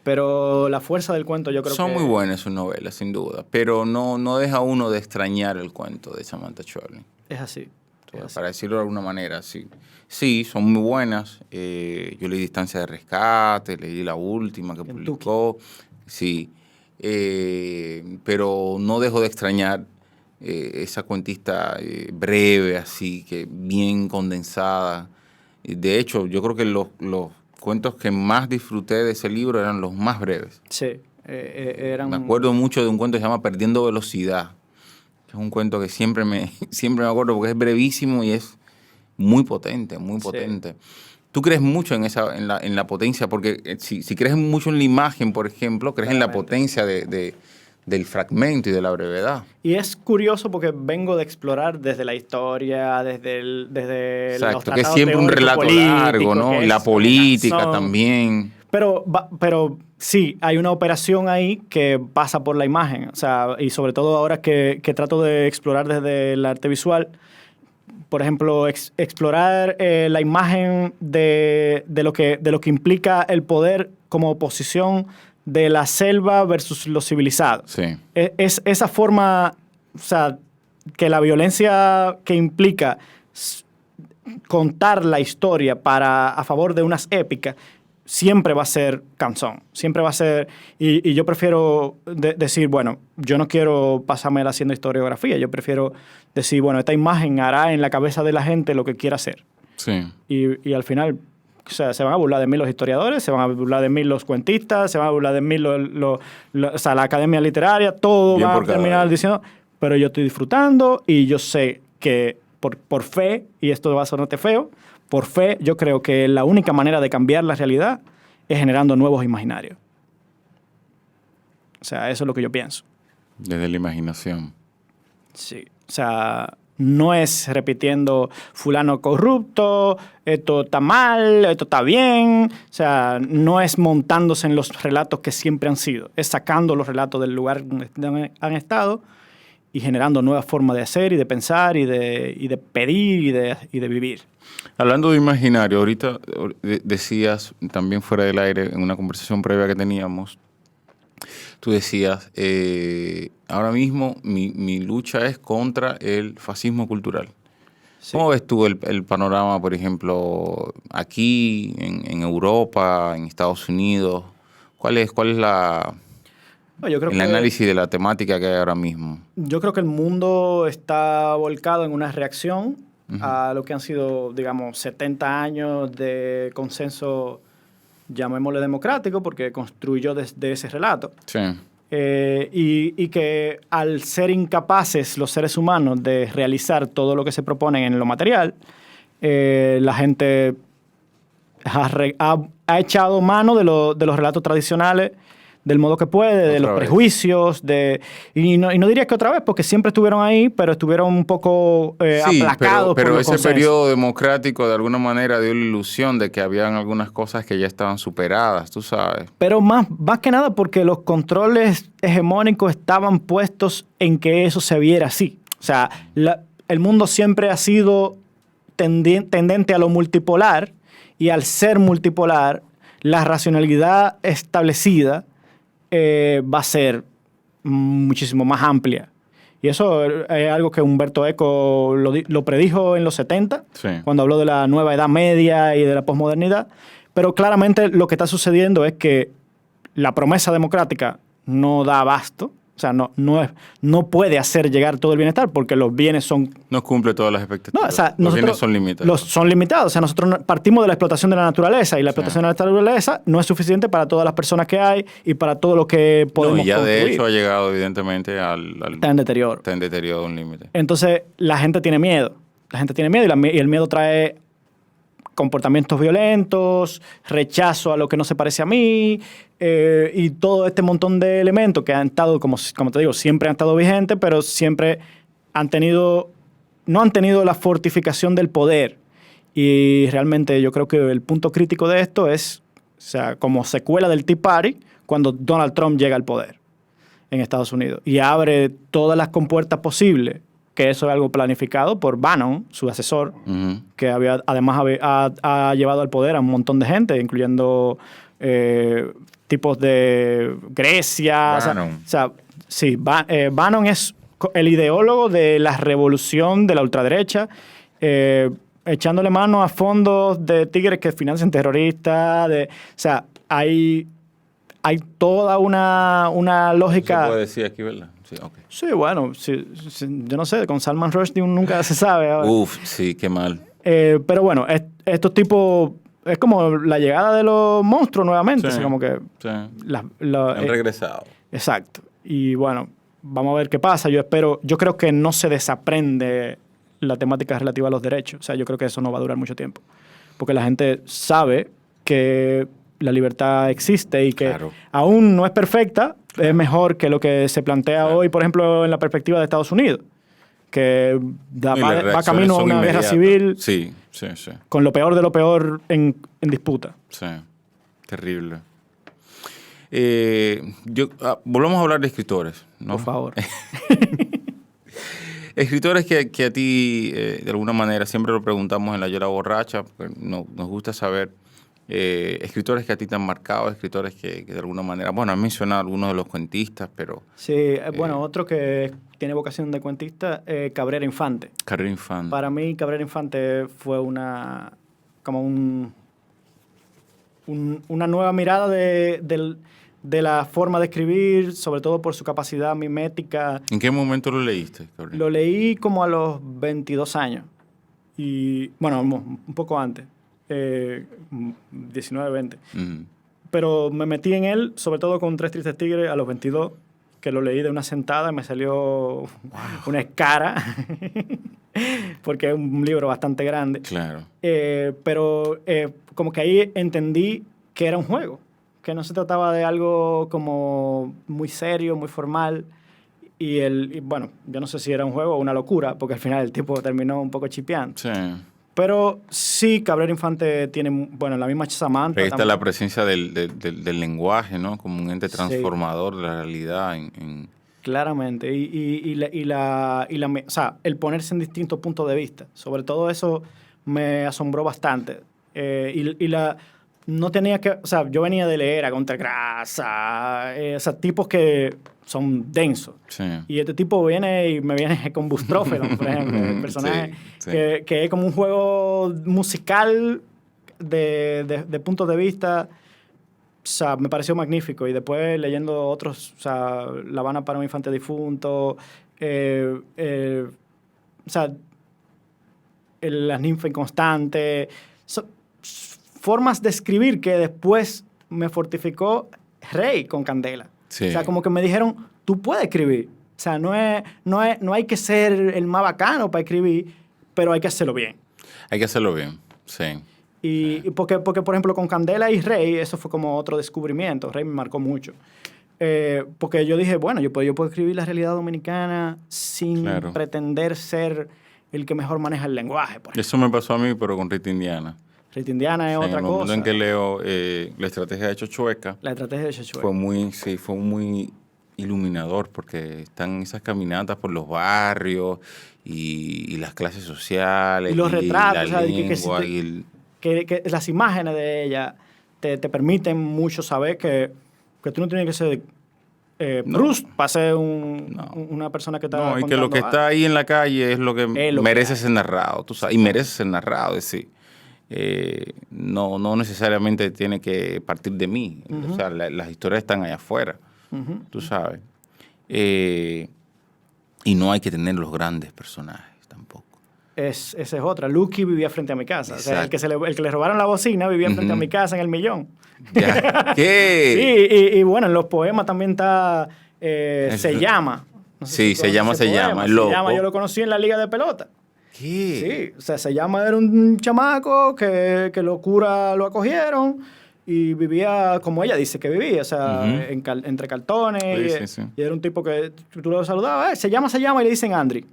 Pero la fuerza del cuento yo creo Son que... muy buenas sus novelas, sin duda, pero no deja uno de extrañar el cuento de Samantha Schweblin. Es así. Es así. Para decirlo de alguna manera, sí. Sí, son muy buenas. Yo leí Distancia de Rescate, leí la última que Kentucky. publicó. Sí. Pero no dejo de extrañar esa cuentista breve, así, que bien condensada. De hecho, yo creo que los cuentos que más disfruté de ese libro eran los más breves. Sí, eran... Me acuerdo mucho de un cuento que se llama Perdiendo Velocidad. Es un cuento que siempre me acuerdo porque es brevísimo y es muy potente, muy Sí. potente. ¿Tú crees mucho en la potencia? Porque si crees mucho en la imagen, por ejemplo, crees en la Claramente. potencia del fragmento y de la brevedad. Y es curioso porque vengo de explorar desde la historia, desde los Exacto, que es tratados siempre un relato teóricos largo, políticos, ¿no? que Y la es política razón. también. Pero sí, hay una operación ahí que pasa por la imagen. O sea, y sobre todo ahora que trato de explorar desde el arte visual, por ejemplo, explorar la imagen de lo que implica el poder como oposición de la selva versus lo civilizado. Sí. Es esa forma, o sea, que la violencia que implica contar la historia a favor de unas épicas siempre va a ser canzón, siempre va a ser... Y yo prefiero decir, bueno, yo no quiero pasármela haciendo historiografía, yo prefiero decir, bueno, esta imagen hará en la cabeza de la gente lo que quiera hacer. Sí. Y al final, o sea, se van a burlar de mí los historiadores, se van a burlar de mí los cuentistas, se van a burlar de mí o sea, la academia literaria, todo Bien va a por cada terminar uno. diciendo, pero yo estoy disfrutando y yo sé que por fe, y esto va a sonarte feo, por fe yo creo que la única manera de cambiar la realidad es generando nuevos imaginarios. O sea, eso es lo que yo pienso. Desde la imaginación. Sí. O sea, no es repitiendo fulano corrupto, esto está mal, esto está bien. O sea, no es montándose en los relatos que siempre han sido. Es sacando los relatos del lugar donde han estado y generando nuevas formas de hacer y de pensar y de pedir y de vivir. Hablando de imaginario, ahorita decías, también fuera del aire, en una conversación previa que teníamos, tú decías, ahora mismo mi lucha es contra el fascismo cultural. Sí. ¿Cómo ves tú el panorama, por ejemplo, aquí, en Europa, en Estados Unidos? ¿Cuál es Yo creo el análisis de la temática que hay ahora mismo? Yo creo que el mundo está volcado en una reacción a lo que han sido, digamos, 70 años de consenso llamémosle democrático, porque construyó desde ese relato. Sí. Y que al ser incapaces los seres humanos de realizar todo lo que se proponen en lo material, la gente ha echado mano de los relatos tradicionales del modo que puede, de los prejuicios, y no diría que otra vez, porque siempre estuvieron ahí, pero estuvieron un poco aplacados pero por ese consensos. periodo democrático de alguna manera dio la ilusión de que habían algunas cosas que ya estaban superadas, tú sabes. Pero más que nada porque los controles hegemónicos estaban puestos en que eso se viera así. O sea, el mundo siempre ha sido tendente a lo multipolar, y al ser multipolar, la racionalidad establecida va a ser muchísimo más amplia. Y eso es algo que Humberto Eco lo predijo en los 70, Sí. cuando habló de la nueva Edad Media y de la posmodernidad. Pero claramente lo que está sucediendo es que la promesa democrática no da abasto. O sea, no puede hacer llegar todo el bienestar, porque los bienes son... No cumple todas las expectativas. No, o sea, los bienes son limitados. Son limitados. O sea, nosotros partimos de la explotación de la naturaleza, y la explotación de la naturaleza no es suficiente para todas las personas que hay y para todo lo que podemos Y ya construir. de hecho ha llegado evidentemente Está en deterioro. Está en deterioro de un límite. Entonces, la gente tiene miedo. La gente tiene miedo, y el miedo trae comportamientos violentos, rechazo a lo que no se parece a mí, y todo este montón de elementos que han estado, como te digo, siempre han estado vigentes, pero siempre no han tenido la fortificación del poder. Y realmente yo creo que el punto crítico de esto es, o sea, como secuela del Tea Party, cuando Donald Trump llega al poder en Estados Unidos y abre todas las compuertas posibles, que eso es algo planificado por Bannon, su asesor, que además ha llevado al poder a un montón de gente, incluyendo tipos de Grecia. Bannon es el ideólogo de la revolución de la ultraderecha, echándole mano a fondos de tigres que financian terroristas. Hay toda una lógica... ¿Se puede decir aquí, verdad? Sí, okay. Sí, bueno, yo no sé, con Salman Rushdie nunca se sabe. Ahora. Sí, qué mal. Pero bueno, estos tipos, es como la llegada de los monstruos nuevamente. Sí, así como que han regresado. Exacto. Y bueno, vamos a ver qué pasa. Yo creo que no se desaprende la temática relativa a los derechos. O sea, yo creo que eso no va a durar mucho tiempo. Porque la gente sabe que la libertad existe y que aún no es perfecta, es mejor que lo que se plantea hoy, por ejemplo, en la perspectiva de Estados Unidos, que va camino a una guerra civil con lo peor de lo peor en disputa. Sí, terrible. Volvamos a hablar de escritores, ¿no? Por favor. Escritores que a ti, de alguna manera, siempre lo preguntamos en La Yola Borracha, porque nos gusta saber... escritores que a ti te han marcado, escritores que de alguna manera... Bueno, has mencionado algunos de los cuentistas, pero... Sí, bueno, otro que tiene vocación de cuentista, Cabrera Infante. Cabrera Infante. Para mí, Cabrera Infante fue una nueva mirada de la forma de escribir, sobre todo por su capacidad mimética. ¿En qué momento lo leíste, Cabrera? Lo leí como a los 22 años. Y, bueno, un poco antes. 19, 20. Pero me metí en él, sobre todo con Tres Tristes Tigres, a los 22, que lo leí de una sentada y me salió una escara, porque es un libro bastante grande. Claro. Pero como que ahí entendí que era un juego, que no se trataba de algo como muy serio, muy formal. Y bueno, yo no sé si era un juego o una locura, porque al final el tipo terminó un poco chipeando. Sí. Pero sí, Cabrera Infante tiene, bueno, la misma Samantha. Ahí está la presencia del lenguaje, ¿no? Como un ente transformador de la realidad. Claramente. O sea, el ponerse en distintos puntos de vista. Sobre todo eso me asombró bastante. No tenía que... O sea, yo venía de leer a Contragrasa, o sea, tipos que son densos. Sí. Y este tipo me viene con Bustrófilo, por ejemplo, el personaje, que es como un juego musical de puntos de vista. O sea, me pareció magnífico. Y después leyendo otros, o sea, La Habana para un infante difunto, o sea, Las ninfas inconstantes. formas de escribir que después me fortificó Rey con Candela. Sí. O sea, como que me dijeron, tú puedes escribir. O sea, no hay que ser el más bacano para escribir, pero hay que hacerlo bien. Hay que hacerlo bien, sí. Y porque, por ejemplo, con Candela y Rey, eso fue como otro descubrimiento. Rey me marcó mucho. Porque yo dije, bueno, yo puedo escribir la realidad dominicana sin pretender ser el que mejor maneja el lenguaje. Por ejemplo. Eso me pasó a mí, pero con Rita Indiana. Rita Indiana es otra en el cosa. momento en que leo La estrategia de Chochueca, La estrategia de Chochueca. fue muy iluminador, porque están esas caminatas por los barrios y las clases sociales. Y los retratos, la o sea, lengua, que las imágenes de ella te permiten mucho saber que tú no tienes que ser Proust para ser una persona que está No, y que lo que está ahí en la calle es lo que merece ser narrado, tú sabes, y merece ser narrado, es decir, no necesariamente tiene que partir de mí. O sea, las historias están allá afuera, tú sabes. Y no hay que tener los grandes personajes tampoco. Esa es otra. Lucky vivía frente a mi casa. O sea, el que le robaron la bocina vivía frente a mi casa en El Millón. ¿Qué? Sí, y bueno, en los poemas también está Se llama. No sé sí, si se llama, el llama. Loco. Se llama, yo lo conocí en la Liga de Pelota. ¿Qué? Sí, o sea, Se llama era un chamaco que los curas lo acogieron y vivía como ella dice que vivía, o sea, entre cartones. Sí. Y era un tipo que tú lo saludabas, se llama, y le dicen Andri.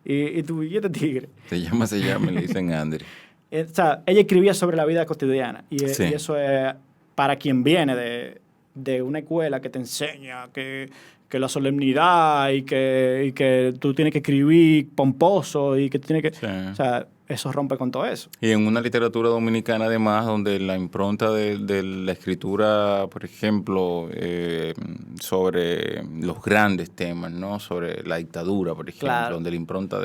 Y tú, ¿y este tigre? Se llama, y le dicen Andri. O sea, ella escribía sobre la vida cotidiana. Y eso es para quien viene de una escuela que te enseña que la solemnidad y que tú tienes que escribir pomposo y que tienes que... Sí. O sea, eso rompe con todo eso. Y en una literatura dominicana, además, donde la impronta de la escritura, por ejemplo, sobre los grandes temas, ¿no? Sobre la dictadura, por ejemplo, Claro. donde la impronta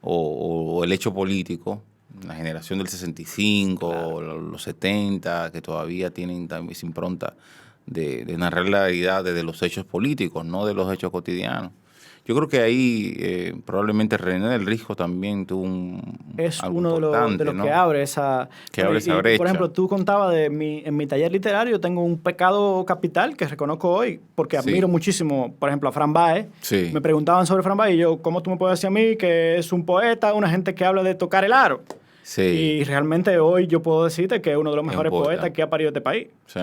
o el hecho político, la generación del 65, claro. Los 70, que todavía tienen también esa impronta de narrar la realidad desde los hechos políticos, no de los hechos cotidianos. Yo creo que ahí probablemente René del Risco también tuvo es algo uno de los ¿no? que abre esa brecha. Por ejemplo, tú contabas en mi taller literario tengo un pecado capital que reconozco hoy porque admiro muchísimo, por ejemplo, a Fran Báez. Sí. Me preguntaban sobre Fran Báez y yo, ¿cómo tú me puedes decir a mí que es un poeta, una gente que habla de tocar el aro? Sí. Y realmente hoy yo puedo decirte que es uno de los mejores poetas que ha parido este país. Sí.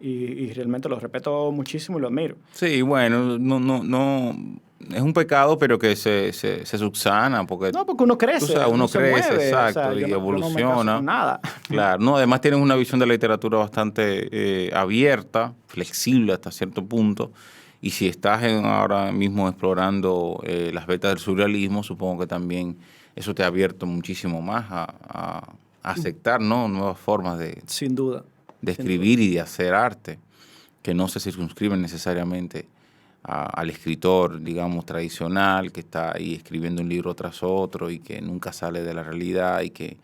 Y realmente lo respeto muchísimo y lo admiro. Sí, bueno, no es un pecado, pero que se subsana porque uno crece, o sea, uno crece, se mueve, exacto, o sea, y yo evoluciona. No me caso con nada. Claro, no, además tienes una visión de la literatura bastante abierta, flexible hasta cierto punto. Y si estás ahora mismo explorando las vetas del surrealismo, supongo que también eso te ha abierto muchísimo más a aceptar, ¿no? Nuevas formas Sin duda. De escribir y de hacer arte, que no se circunscriben necesariamente al escritor, digamos, tradicional, que está ahí escribiendo un libro tras otro y que nunca sale de la realidad y que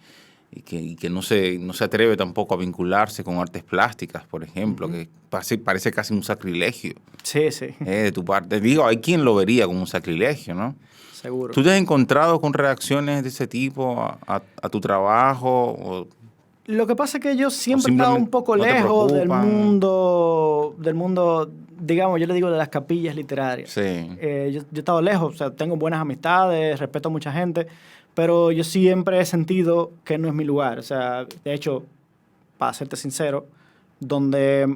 no se atreve tampoco a vincularse con artes plásticas, por ejemplo, que parece casi un sacrilegio. Sí. De tu parte. Digo, hay quien lo vería como un sacrilegio, ¿no? Seguro. ¿Tú te has encontrado con reacciones de ese tipo a tu trabajo? Lo que pasa es que yo siempre he estado un poco lejos del mundo, digamos, yo le digo de las capillas literarias. Sí. Yo he estado lejos, o sea, tengo buenas amistades, respeto a mucha gente, pero yo siempre he sentido que no es mi lugar. O sea, de hecho, para serte sincero, donde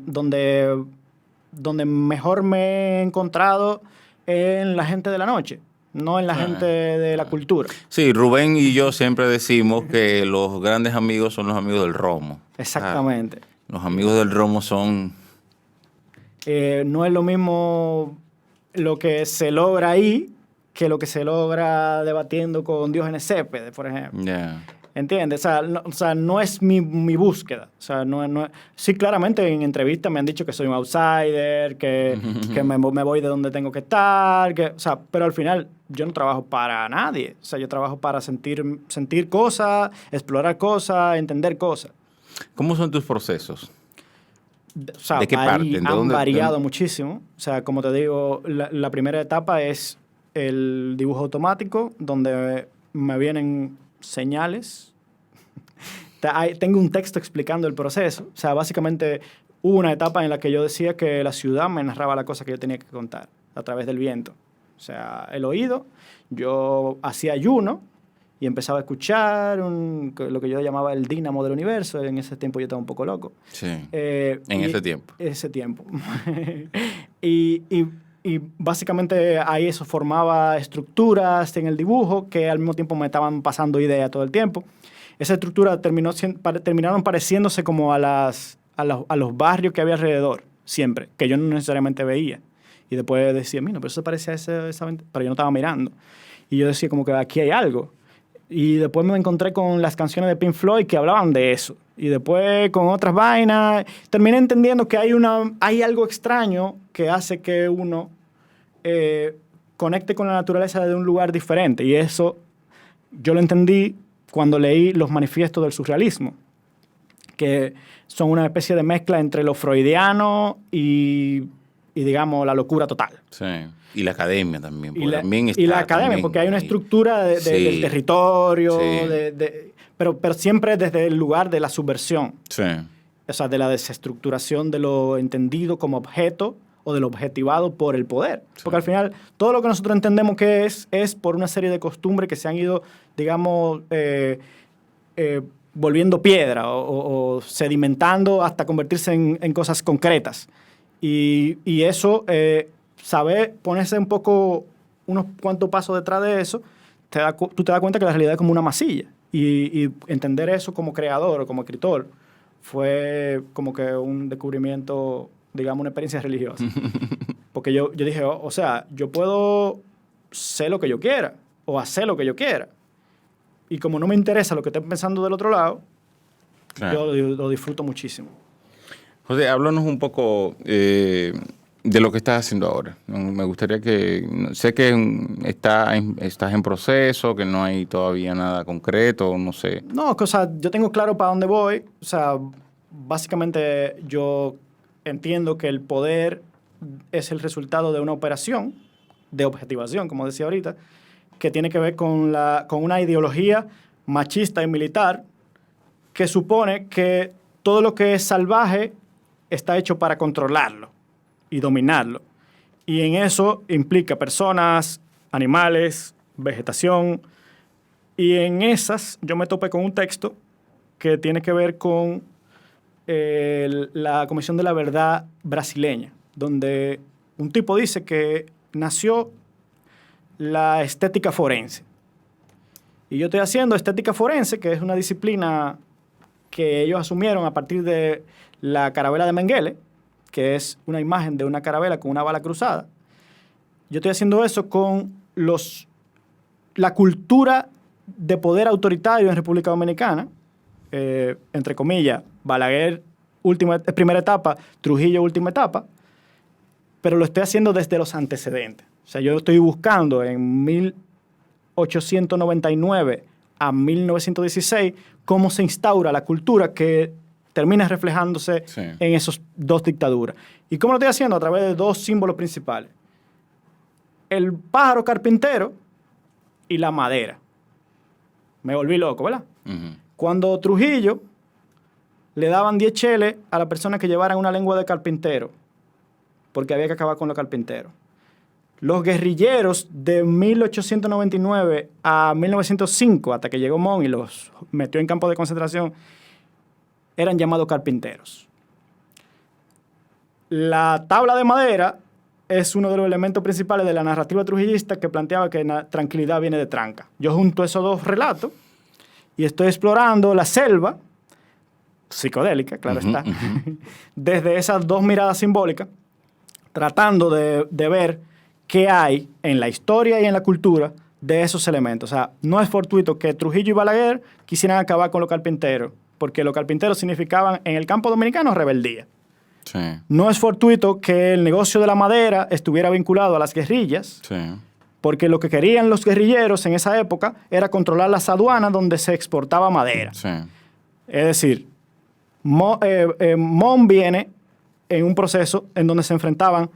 mejor me he encontrado es en la gente de la noche. No en la gente de la cultura. Sí, Rubén y yo siempre decimos que los grandes amigos son los amigos del romo. Exactamente. Los amigos del romo son... no es lo mismo lo que se logra ahí que lo que se logra debatiendo con Diógenes Céspedes, por ejemplo. Yeah. ¿Entiendes? O sea, no es mi búsqueda. O sea, sí, claramente en entrevistas me han dicho que soy un outsider, que me voy de donde tengo que estar, o sea, pero al final yo no trabajo para nadie. O sea, yo trabajo para sentir cosas, explorar cosas, entender cosas. ¿Cómo son tus procesos? O sea, ¿De qué parten? Han variado muchísimo. O sea, como te digo, la primera etapa es el dibujo automático, donde me vienen señales. Tengo un texto explicando el proceso. O sea, básicamente hubo una etapa en la que yo decía que la ciudad me narraba la cosa que yo tenía que contar a través del viento. O sea, el oído, yo hacía ayuno y empezaba a escuchar lo que yo llamaba el dínamo del universo. En ese tiempo yo estaba un poco loco. Sí. Ese tiempo. Ese tiempo. y básicamente ahí eso formaba estructuras en el dibujo que al mismo tiempo me estaban pasando ideas todo el tiempo. Esa estructura terminaron pareciéndose como a los barrios que había alrededor, siempre, que yo no necesariamente veía. Y después decía, mira, pero eso parece a esa pero yo no estaba mirando. Y yo decía como que aquí hay algo. Y después me encontré con las canciones de Pink Floyd que hablaban de eso. Y después con otras vainas. Terminé entendiendo que hay algo extraño que hace que uno conecte con la naturaleza de un lugar diferente. Y eso yo lo entendí cuando leí los manifiestos del surrealismo, que son una especie de mezcla entre lo freudiano y digamos, la locura total. Sí. Y la academia también. Y la academia, porque hay una estructura del territorio, sí. Pero siempre desde el lugar de la subversión. Sí. O sea, de la desestructuración de lo entendido como objeto o de lo objetivado por el poder. Sí. Porque al final, todo lo que nosotros entendemos que es por una serie de costumbres que se han ido, digamos, volviendo piedra o sedimentando hasta convertirse en cosas concretas. Y eso, saber ponerse un poco, unos cuantos pasos detrás de eso, tú te das cuenta que la realidad es como una masilla. Y entender eso como creador o como escritor fue como que un descubrimiento, digamos, una experiencia religiosa. Porque yo dije, o sea, yo puedo ser lo que yo quiera o hacer lo que yo quiera. Y como no me interesa lo que estén pensando del otro lado, claro, yo lo disfruto muchísimo. José, háblanos un poco de lo que estás haciendo ahora. Me gustaría sé que estás en proceso, que no hay todavía nada concreto, no sé. No, o sea, yo tengo claro para dónde voy. O sea, básicamente yo entiendo que el poder es el resultado de una operación de objetivación, como decía ahorita, que tiene que ver con una ideología machista y militar que supone que todo lo que es salvaje está hecho para controlarlo y dominarlo. Y en eso implica personas, animales, vegetación. Y en esas yo me topé con un texto que tiene que ver con la Comisión de la Verdad brasileña, donde un tipo dice que nació la estética forense. Y yo estoy haciendo estética forense, que es una disciplina que ellos asumieron a partir de la carabela de Mengele, que es una imagen de una carabela con una bala cruzada. Yo estoy haciendo eso con la cultura de poder autoritario en República Dominicana, entre comillas, Balaguer primera etapa, Trujillo última etapa, pero lo estoy haciendo desde los antecedentes. O sea, yo estoy buscando en 1899 a 1916 cómo se instaura la cultura que termina reflejándose en esas dos dictaduras. ¿Y cómo lo estoy haciendo? A través de dos símbolos principales. El pájaro carpintero y la madera. Me volví loco, ¿verdad? Uh-huh. Cuando Trujillo le daban 10 cheles a las personas que llevaran una lengua de carpintero, porque había que acabar con los carpinteros. Los guerrilleros de 1899 a 1905, hasta que llegó Mon y los metió en campos de concentración, eran llamados carpinteros. La tabla de madera es uno de los elementos principales de la narrativa trujillista que planteaba que la tranquilidad viene de tranca. Yo junto esos dos relatos y estoy explorando la selva, psicodélica, claro está, desde esas dos miradas simbólicas, tratando de ver qué hay en la historia y en la cultura de esos elementos. O sea, no es fortuito que Trujillo y Balaguer quisieran acabar con los carpinteros, porque los carpinteros significaban en el campo dominicano rebeldía. Sí. No es fortuito que el negocio de la madera estuviera vinculado a las guerrillas, porque lo que querían los guerrilleros en esa época era controlar las aduanas donde se exportaba madera. Sí. Es decir, Mon viene en un proceso en donde se enfrentaban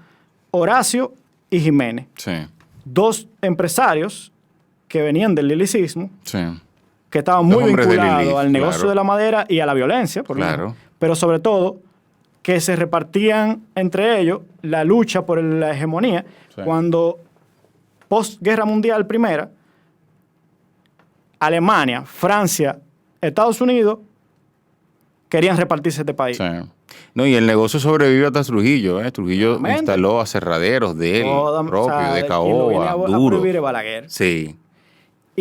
Horacio y Jiménez. Sí. Dos empresarios que venían del lilicismo, que estaban muy Los hombres de vinculados Lilith, al negocio claro. de la madera y a la violencia, por Claro. ejemplo. Pero sobre todo, que se repartían entre ellos la lucha por la hegemonía, Sí. cuando post-guerra mundial primera, Alemania, Francia, Estados Unidos querían repartirse este país. Sí. No, y el negocio sobrevive hasta Trujillo. Trujillo Totalmente. instaló aserraderos de él, Toda- propio, o sea, de quien lo viene caoba, a duro. prohibir es Balaguer. Sí,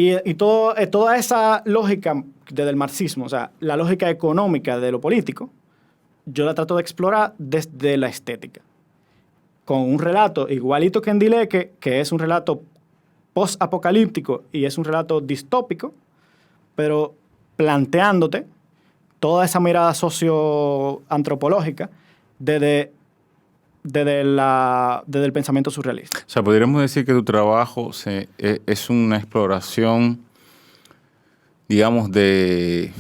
Y toda esa lógica desde el marxismo, o sea, la lógica económica de lo político, yo la trato de explorar desde la estética. Con un relato igualito que en Dileque, que es un relato post-apocalíptico y es un relato distópico, pero planteándote toda esa mirada socioantropológica desde el pensamiento surrealista. o sea, podríamos decir que tu trabajo es una exploración, digamos, de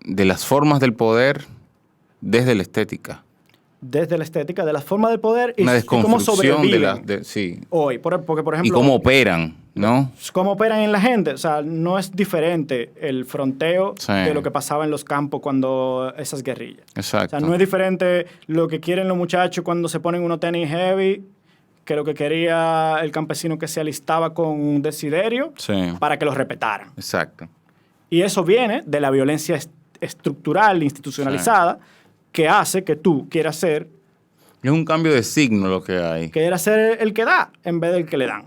las formas del poder desde la estética. Desde la estética, de la forma del poder y, Una y cómo desconstrucción sobreviven sí. hoy. Porque, por ejemplo, Y cómo operan, ¿no? cómo operan en la gente. O sea, no es diferente el fronteo Sí. de lo que pasaba en los campos cuando esas guerrillas. Exacto. O sea, no es diferente lo que quieren los muchachos cuando se ponen unos tenis heavy que lo que quería el campesino que se alistaba con un desiderio Sí. para que los respetaran. Exacto. Y eso viene de la violencia estructural, institucionalizada, que hace que tú quieras ser Es un cambio de signo lo que hay. el que da en vez del que le dan,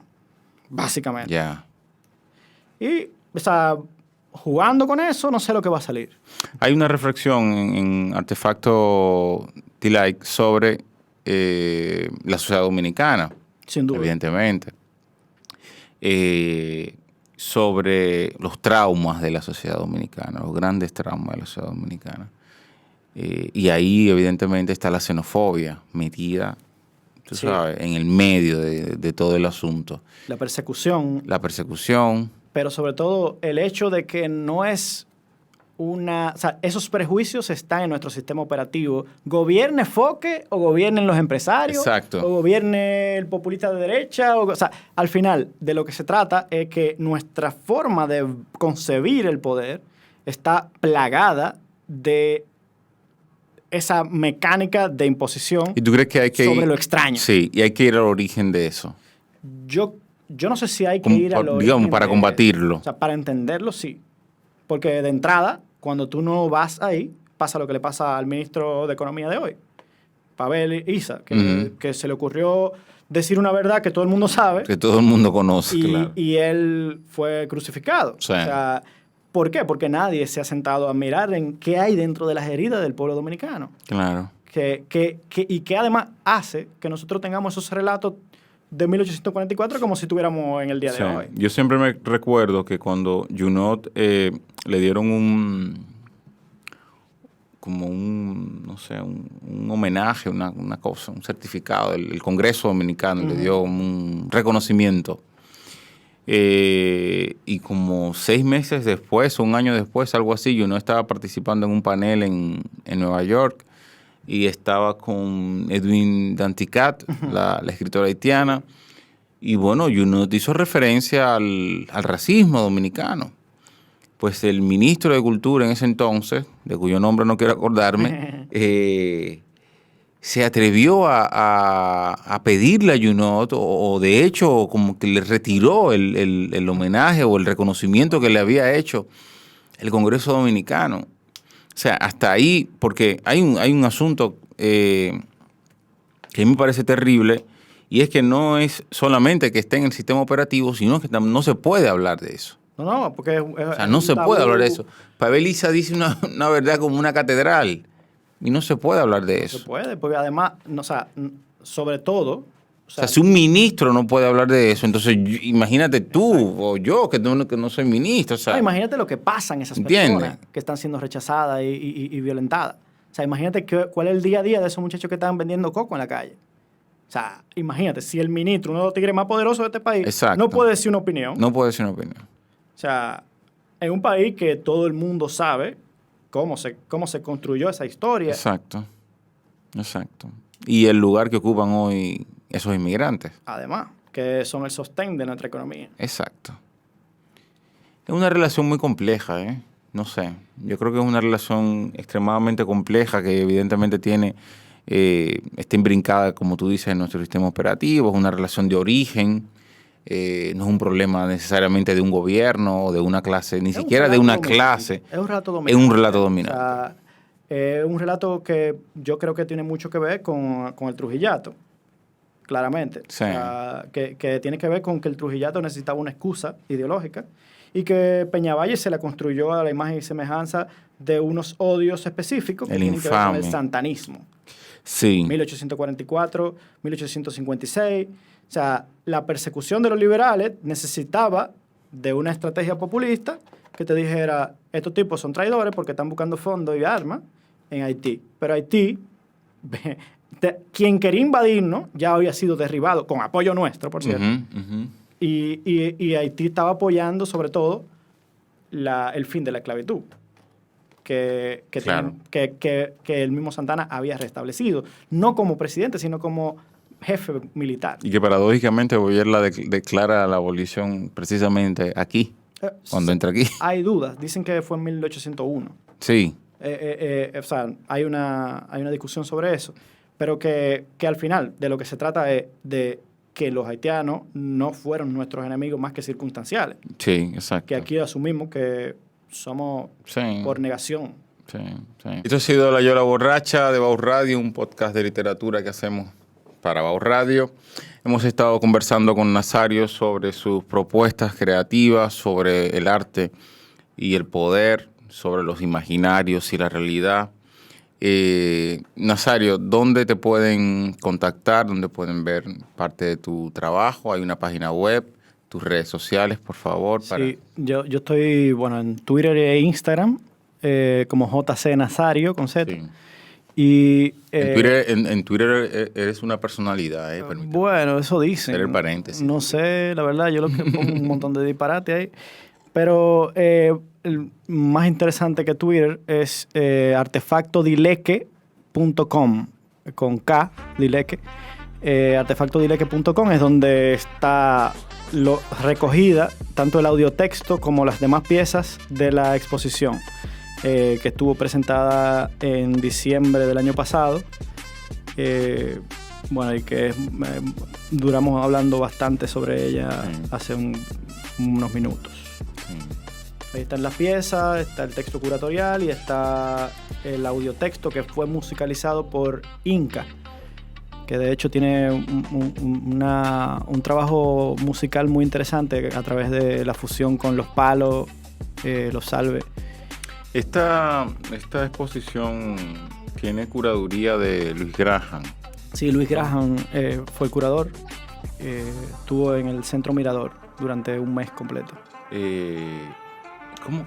básicamente. Ya. Y, o sea, jugando con eso, no sé lo que va a salir. Hay una reflexión en Artefacto T-Like sobre la sociedad dominicana, Sin duda. evidentemente. Sobre los traumas de la sociedad dominicana, los grandes traumas de la sociedad dominicana. Y ahí, evidentemente, está la xenofobia metida, tú Sí. sabes, en el medio de todo el asunto. La persecución, La persecución, pero sobre todo el hecho de que no es o sea, esos prejuicios están en nuestro sistema operativo. Gobierne Foque o gobiernen los empresarios. Exacto. O gobierne el populista de derecha. O sea, al final de lo que se trata es que nuestra forma de concebir el poder está plagada de esa mecánica de imposición ¿y tú crees que hay que sobre ir? lo extraño. Sí, y hay que ir al origen de eso. Yo no sé si hay que Como ir a lo digamos, para combatirlo. O sea, para entenderlo, sí. Porque de entrada, cuando tú no vas ahí, pasa lo que le pasa al ministro de Economía de hoy, Pavel Issa, Ujú. que se le ocurrió decir una verdad que todo el mundo sabe Que todo el mundo conoce, y, claro. y él fue crucificado. Sí. O sea, ¿por qué? Porque nadie se ha sentado a mirar en qué hay dentro de las heridas del pueblo dominicano. Claro. Y que además hace que nosotros tengamos esos relatos de 1844 como si estuviéramos en el día Sí. de hoy. Yo siempre me recuerdo que cuando Junot le dieron no sé, un homenaje, una cosa, un certificado, el Congreso Dominicano le dio un reconocimiento. Y como 6 meses después, o un año después, algo así, Junot estaba participando en un panel en Nueva York y estaba con Edwin Danticat, la escritora haitiana. Y bueno, Junot hizo referencia al racismo dominicano. Pues el ministro de Cultura en ese entonces, de cuyo nombre no quiero acordarme, se atrevió a pedirle a Junot, o de hecho como que le retiró el homenaje o el reconocimiento que le había hecho el Congreso Dominicano. O sea, hasta ahí, porque hay un asunto que a mí me parece terrible, y es que no es solamente que esté en el sistema operativo, sino que no se puede hablar de eso. No, porque O sea, no se puede hablar de eso. Pavel Issa dice una verdad como una catedral, y no se puede hablar de se eso. puede, porque además, o sea, sobre todo... O sea, si un ministro no puede hablar de eso, entonces imagínate tú o yo, que no soy ministro. O sea, imagínate lo que pasa en esas ¿entiende? personas que están siendo rechazadas y violentadas. O sea, imagínate cuál es el día a día de esos muchachos que están vendiendo coco en la calle. O sea, imagínate, si el ministro, uno de los tigres más poderosos de este país, Exacto. no puede decir una opinión. no puede decir una opinión. O sea, en un país que todo el mundo sabe cómo se construyó esa historia. Exacto. Y el lugar que ocupan hoy esos inmigrantes. Además, que son el sostén de nuestra economía. Exacto. Es una relación muy compleja, ¿eh? No sé. Yo creo que es una relación extremadamente compleja que evidentemente está imbrincada, como tú dices, en nuestro sistema operativo. Es una relación de origen. No es un problema necesariamente de un gobierno o de una clase, ni siquiera de una clase. Es un relato dominante. Es un relato dominante. O sea, es un relato que yo creo que tiene mucho que ver con el trujillato, claramente. Sí. O sea, que tiene que ver con que el trujillato necesitaba una excusa ideológica y que Peñavalle se la construyó a la imagen y semejanza de unos odios específicos que tienen que ver con el santanismo. Sí. 1844, 1856. O sea, la persecución de los liberales necesitaba de una estrategia populista que te dijera, estos tipos son traidores porque están buscando fondos y armas en Haití. Pero Haití, quien quería invadirnos, ya había sido derribado, con apoyo nuestro, por cierto. Y Haití estaba apoyando, sobre todo, el fin de la esclavitud. Claro. Que el mismo Santana había restablecido. No como presidente, sino como jefe militar. Y que paradójicamente Boyer declara la abolición precisamente aquí, cuando entra aquí. Hay dudas. Dicen que fue en 1801. Sí. O sea, hay una discusión sobre eso. Pero que al final de lo que se trata es de que los haitianos no fueron nuestros enemigos más que circunstanciales. Sí, exacto. Que aquí asumimos que somos por negación. Sí. Esto ha sido La Yola Borracha de Bau Radio, un podcast de literatura que hacemos para Bau Radio. Hemos estado conversando con Nazario sobre sus propuestas creativas, sobre el arte y el poder, sobre los imaginarios y la realidad. Nazario, ¿dónde te pueden contactar? ¿Dónde pueden ver parte de tu trabajo? ¿Hay una página web? ¿Tus redes sociales, por favor? Sí, yo estoy en Twitter e Instagram como JC Nazario con Z. Sí. Y, en Twitter eres una personalidad, permíteme. Bueno, eso dicen. Era el paréntesis. No sé, la verdad, yo lo que pongo un montón de disparate ahí. Pero el más interesante que Twitter es artefactodileque.com, con K, Dileque. Artefactodileque.com es donde está recogida tanto el audiotexto como las demás piezas de la exposición que estuvo presentada en diciembre del año pasado. Y que duramos hablando bastante sobre ella hace unos minutos. Ahí están las piezas, está el texto curatorial y está el audiotexto que fue musicalizado por Inca, que de hecho tiene un trabajo musical muy interesante a través de la fusión con los palos, los salves. Esta exposición tiene curaduría de Luis Graham. Sí, Luis Graham fue el curador. Estuvo en el Centro Mirador durante un mes completo. ¿Cómo?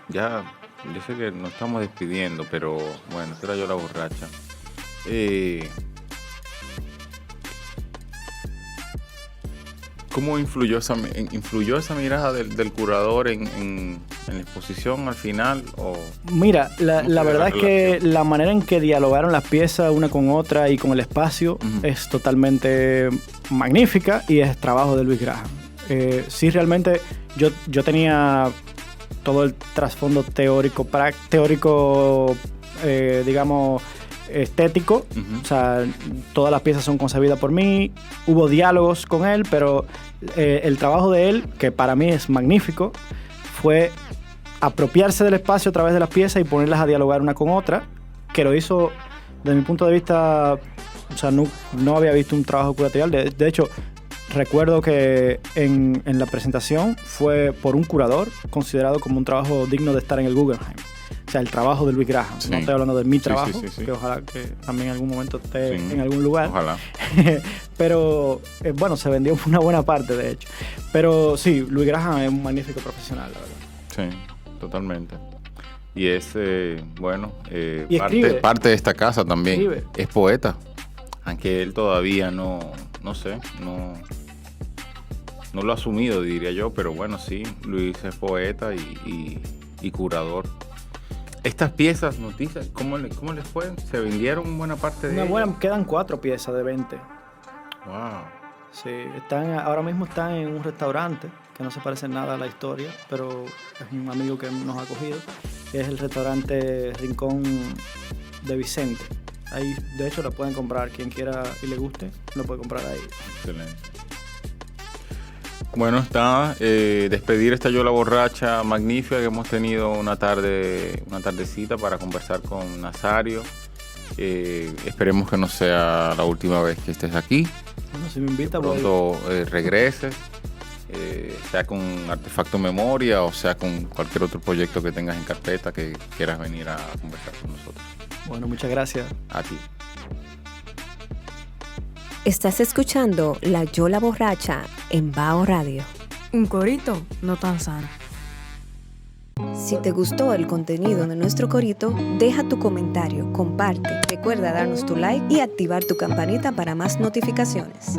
Ya, yo sé que nos estamos despidiendo, pero bueno, esta era yo la borracha. ¿Cómo influyó esa mirada del curador en la exposición al final? Mira, la verdad es que la manera en que dialogaron las piezas una con otra y con el espacio es totalmente magnífica y es trabajo de Luis Graham. Sí, realmente yo tenía todo el trasfondo teórico, digamos, estético. O sea, todas las piezas son concebidas por mí. Hubo diálogos con él, pero el trabajo de él, que para mí es magnífico, fue apropiarse del espacio a través de las piezas y ponerlas a dialogar una con otra, que lo hizo, desde mi punto de vista, o sea, no había visto un trabajo curatorial. De hecho, recuerdo que en la presentación fue por un curador considerado como un trabajo digno de estar en el Guggenheim. O sea, el trabajo de Luis Graham. Sí. No estoy hablando de mi trabajo, sí. Que ojalá que también en algún momento esté en algún lugar. Ojalá. Pero, se vendió una buena parte, de hecho. Pero sí, Luis Graham es un magnífico profesional, la verdad. Sí, totalmente. Y es, y parte de esta casa también. Escribe. Es poeta. Aunque él todavía no lo ha asumido, diría yo. Pero bueno, sí, Luis es poeta y curador. Estas piezas, noticias, ¿cómo les fue? ¿Se vendieron buena parte de ellas? Quedan 4 piezas de 20. Wow. Sí, ahora mismo están en un restaurante que no se parece en nada a la historia, pero es un amigo que nos ha acogido, que es el restaurante Rincón de Vicente. Ahí, de hecho, la pueden comprar. Quien quiera y le guste, lo puede comprar ahí. Excelente. Bueno, está despedir esta Yola Borracha magnífica, que hemos tenido una tardecita para conversar con Nazario. Esperemos que no sea la última vez que estés aquí. Bueno, si me invita, pronto regreses, sea con Artefacto Memoria o sea con cualquier otro proyecto que tengas en carpeta que quieras venir a conversar con nosotros. Bueno, muchas gracias. A ti. Estás escuchando La Yola Borracha en Bao Radio. Un corito no tan sano. Si te gustó el contenido de nuestro corito, deja tu comentario, comparte, recuerda darnos tu like y activar tu campanita para más notificaciones.